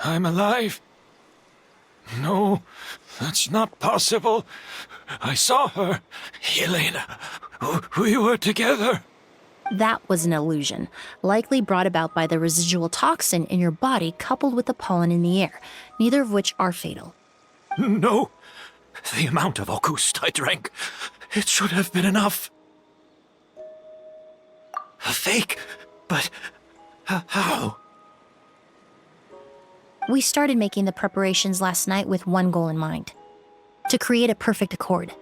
I'm alive. No, that's not possible. I saw her. Yelena, we were together. That was an illusion, likely brought about by the residual toxin in your body coupled with the pollen in the air, neither of which are fatal. No, the amount of August I drank, it should have been enough. A fake? But how? We started making the preparations last night with one goal in mind: to create a perfect accord.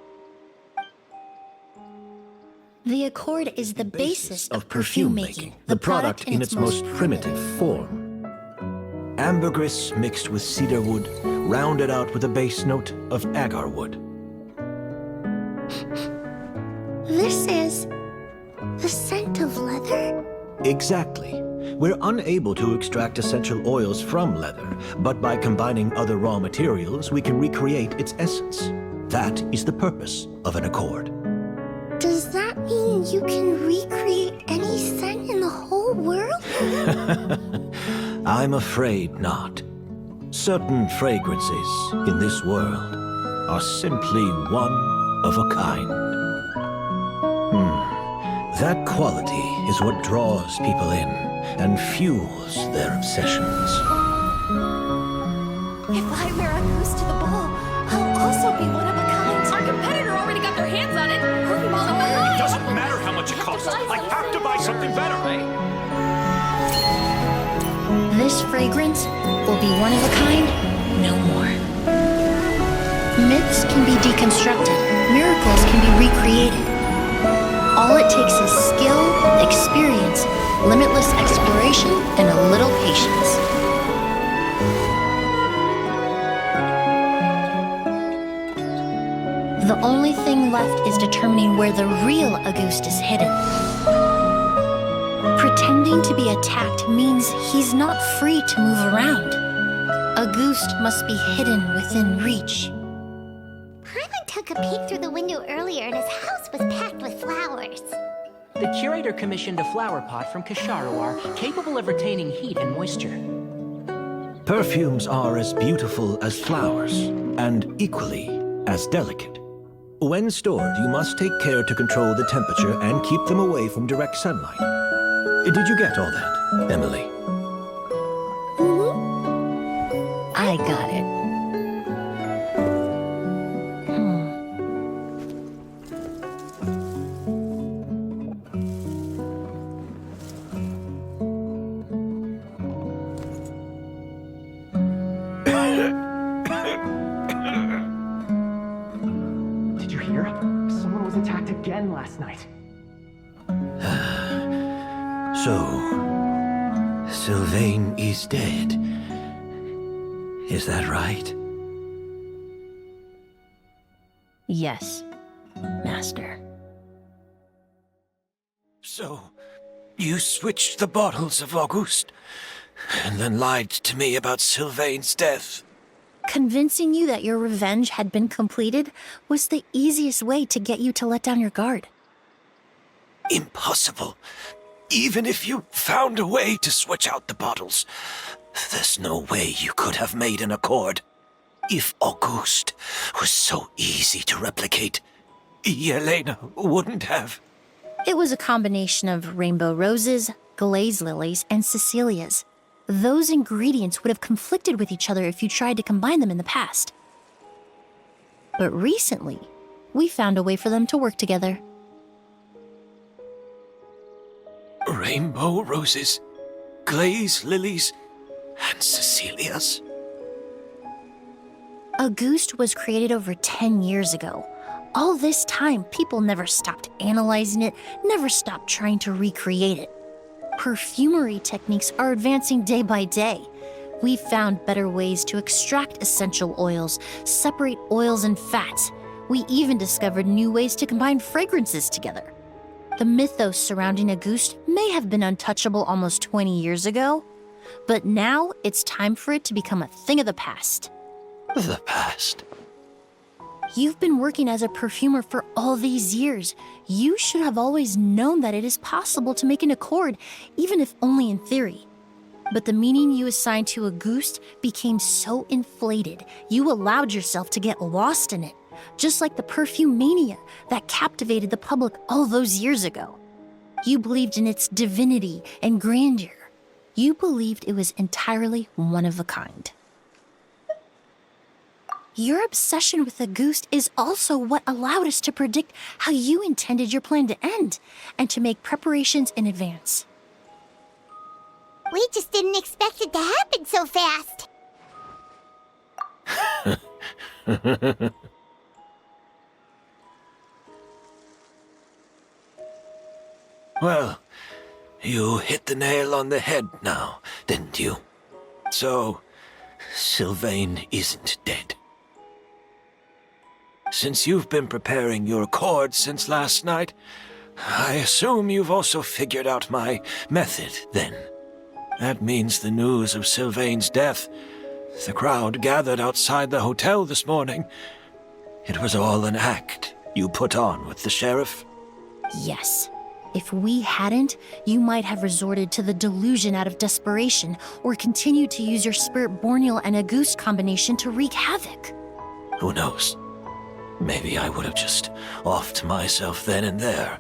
The accord is the basis of perfume making, the product in its most primitive form. Ambergris mixed with cedar wood, rounded out with a base note of agar wood. This is the scent of leather? Exactly. We're unable to extract essential oils from leather, but by combining other raw materials, we can recreate its essence. That is the purpose of an accord. Does that mean you can recreate any scent in the whole world? I'm afraid not. Certain fragrances in this world are simply one of a kind. That quality is what draws people in and fuels their obsessions. If I wear a goose to the ball, I'll also be one of a kind. Our competitor already got their hands on it. Hurry, Molly. It doesn't matter how much it costs. I have to buy something better. This fragrance will be one of a kind, no more. Myths can be deconstructed, miracles can be recreated. All it takes is skill, experience, limitless exploration, and a little patience. The only thing left is determining where the real August is hidden. Pretending to be attacked means he's not free to move around. August must be hidden within reach. Paimon took a peek through the window earlier and his house was packed with flowers. The curator commissioned a flower pot from Kasharawar, capable of retaining heat and moisture. Perfumes are as beautiful as flowers, and equally as delicate. When stored, you must take care to control the temperature and keep them away from direct sunlight. Did you get all that, Emily? I got it. So, Sylvain is dead. Is that right? Yes, Master. So, you switched the bottles of Auguste, and then lied to me about Sylvain's death. Convincing you that your revenge had been completed was the easiest way to get you to let down your guard. Impossible. Even if you found a way to switch out the bottles, there's no way you could have made an accord. If Auguste was so easy to replicate, Yelena wouldn't have. It was a combination of rainbow roses, glaze lilies, and Cecilias. Those ingredients would have conflicted with each other if you tried to combine them in the past. But recently, we found a way for them to work together. Rainbow roses, glaze lilies, and Cecilias. Auguste was created over 10 years ago. All this time, people never stopped analyzing it, never stopped trying to recreate it. Perfumery techniques are advancing day by day. We've found better ways to extract essential oils, separate oils and fats. We even discovered new ways to combine fragrances together. The mythos surrounding Auguste may have been untouchable almost 20 years ago, but now it's time for it to become a thing of the past. The past? You've been working as a perfumer for all these years. You should have always known that it is possible to make an accord, even if only in theory. But the meaning you assigned to Auguste became so inflated, you allowed yourself to get lost in it, just like the perfume mania that captivated the public all those years ago. You believed in its divinity and grandeur. You believed it was entirely one of a kind. Your obsession with Auguste is also what allowed us to predict how you intended your plan to end, and to make preparations in advance. We just didn't expect it to happen so fast. Well, you hit the nail on the head now, didn't you? So, Sylvain isn't dead. Since you've been preparing your accord since last night, I assume you've also figured out my method, then. That means the news of Sylvain's death, the crowd gathered outside the hotel this morning, it was all an act you put on with the sheriff? Yes. If we hadn't, you might have resorted to the delusion out of desperation, or continued to use your spirit Borneal and Auguste combination to wreak havoc. Who knows? Maybe I would have just offed myself then and there.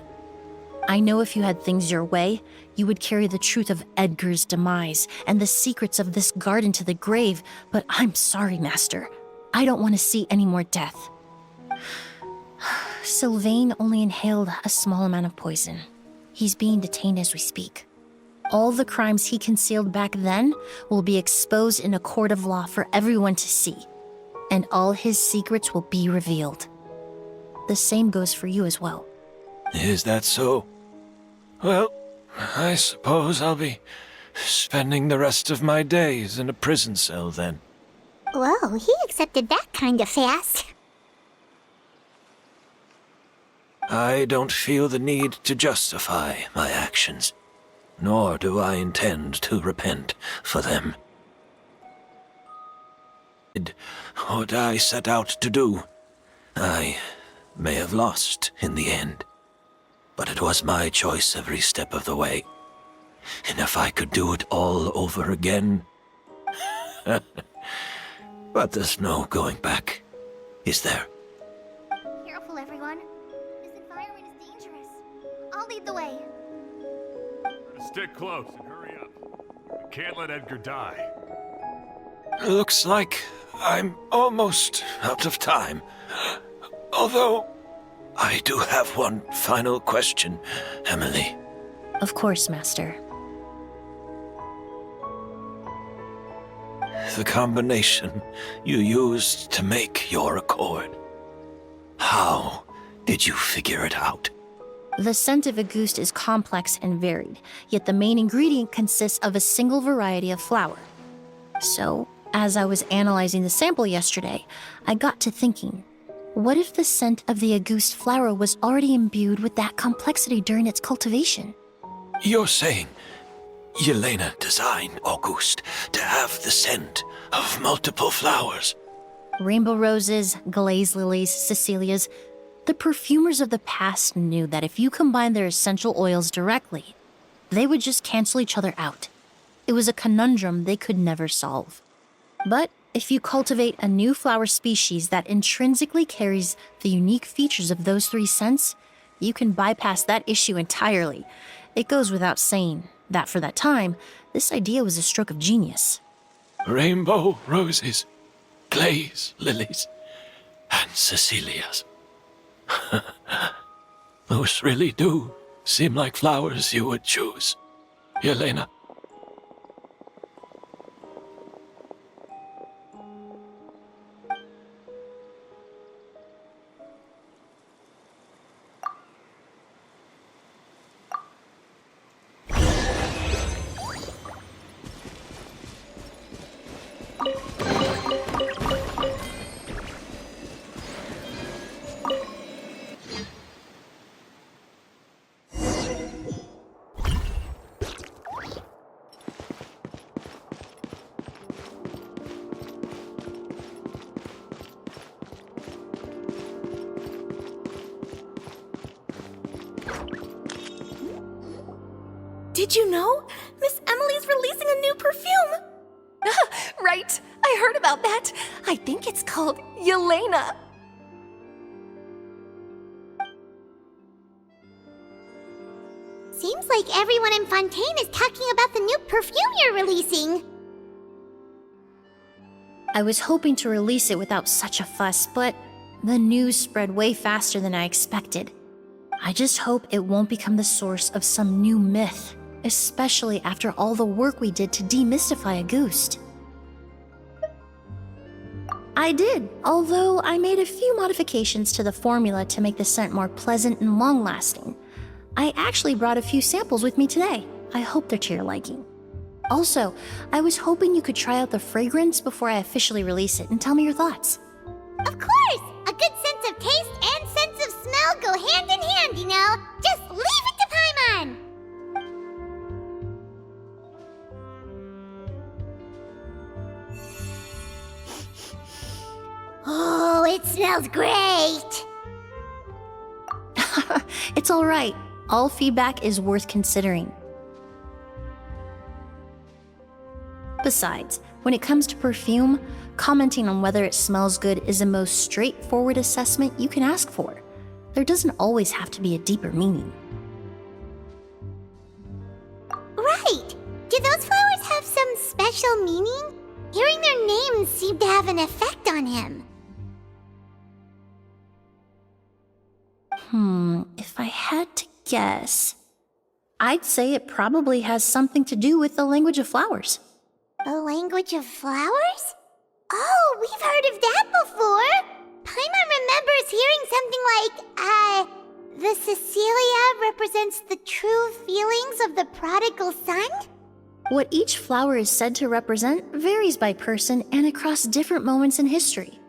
I know if you had things your way, you would carry the truth of Edgar's demise and the secrets of this garden to the grave, but I'm sorry, Master. I don't want to see any more death. Sylvain only inhaled a small amount of poison. He's being detained as we speak. All the crimes he concealed back then will be exposed in a court of law for everyone to see, and all his secrets will be revealed. The same goes for you as well. Is that so? Well, I suppose I'll be spending the rest of my days in a prison cell then. Whoa, he accepted that kind of fast. I don't feel the need to justify my actions, nor do I intend to repent for them. What I set out to do, I may have lost in the end, but it was my choice every step of the way. And if I could do it all over again... But there's no going back, is there? Careful, everyone. This environment is dangerous. I'll lead the way. Stick close and hurry up. We can't let Edgar die. Looks like I'm almost out of time. Although, I do have one final question, Emily. Of course, Master. The combination you used to make your accord. How did you figure it out? The scent of Auguste is complex and varied, yet the main ingredient consists of a single variety of flower. So, as I was analyzing the sample yesterday, I got to thinking, what if the scent of the Auguste flower was already imbued with that complexity during its cultivation? You're saying Yelena designed Auguste to have the scent of multiple flowers? Rainbow roses, glaze lilies, Cecilias. The perfumers of the past knew that if you combined their essential oils directly, they would just cancel each other out. It was a conundrum they could never solve. But if you cultivate a new flower species that intrinsically carries the unique features of those three scents, you can bypass that issue entirely. It goes without saying that for that time, this idea was a stroke of genius. Rainbow roses, glaze lilies, and Cecilias. Those really do seem like flowers you would choose, Yelena. Did you know? Miss Emily's releasing a new perfume! Right, I heard about that. I think it's called Yelena. Seems like everyone in Fontaine is talking about the new perfume you're releasing. I was hoping to release it without such a fuss, but the news spread way faster than I expected. I just hope it won't become the source of some new myth, especially after all the work we did to demystify Auguste. I did, although I made a few modifications to the formula to make the scent more pleasant and long-lasting. I actually brought a few samples with me today. I hope they're to your liking. Also, I was hoping you could try out the fragrance before I officially release it and tell me your thoughts. Of course! A good sense of taste and sense of smell go hand in hand, you know? Just leave it to Paimon! Oh, it smells great! It's all right. All feedback is worth considering. Besides, when it comes to perfume, commenting on whether it smells good is the most straightforward assessment you can ask for. There doesn't always have to be a deeper meaning. Right! Do those flowers have some special meaning? Hearing their names seemed to have an effect on him. If I had to guess, I'd say it probably has something to do with the language of flowers. The language of flowers? Oh, we've heard of that before! Paimon remembers hearing something like, the Cecilia represents the true feelings of the prodigal son? What each flower is said to represent varies by person and across different moments in history.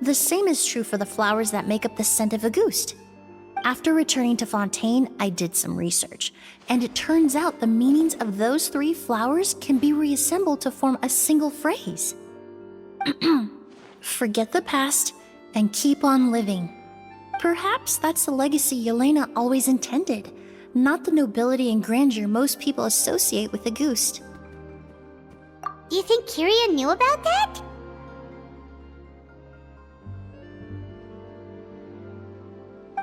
The same is true for the flowers that make up the scent of Auguste. After returning to Fontaine, I did some research, and it turns out the meanings of those three flowers can be reassembled to form a single phrase. Forget the past and keep on living. Perhaps that's the legacy Yelena always intended, not the nobility and grandeur most people associate with Auguste. Do you think Kyria knew about that?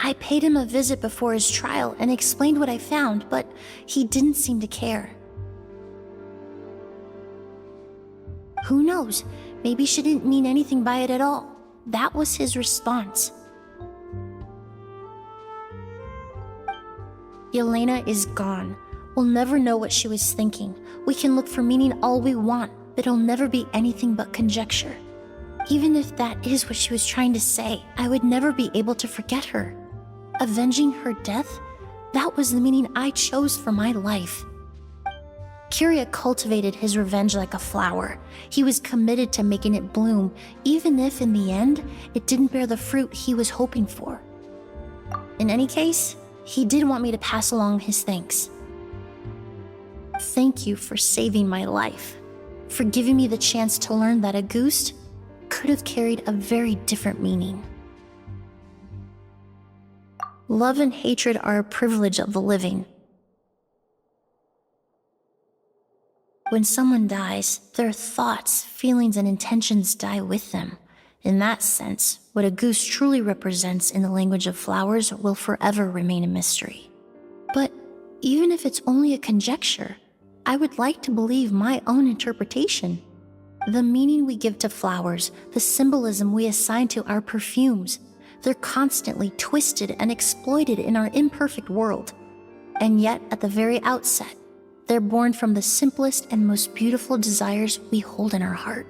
I paid him a visit before his trial and explained what I found, but he didn't seem to care. Who knows? Maybe she didn't mean anything by it at all. That was his response. Yelena is gone. We'll never know what she was thinking. We can look for meaning all we want, but it'll never be anything but conjecture. Even if that is what she was trying to say, I would never be able to forget her. Avenging her death? That was the meaning I chose for my life. Kyria cultivated his revenge like a flower. He was committed to making it bloom, even if in the end, it didn't bear the fruit he was hoping for. In any case, he did want me to pass along his thanks. Thank you for saving my life, for giving me the chance to learn that a goose could have carried a very different meaning. Love and hatred are a privilege of the living. When someone dies, their thoughts, feelings, and intentions die with them. In that sense, what a goose truly represents in the language of flowers will forever remain a mystery. But even if it's only a conjecture, I would like to believe my own interpretation. The meaning we give to flowers, the symbolism we assign to our perfumes, they're constantly twisted and exploited in our imperfect world. And yet, at the very outset, they're born from the simplest and most beautiful desires we hold in our heart.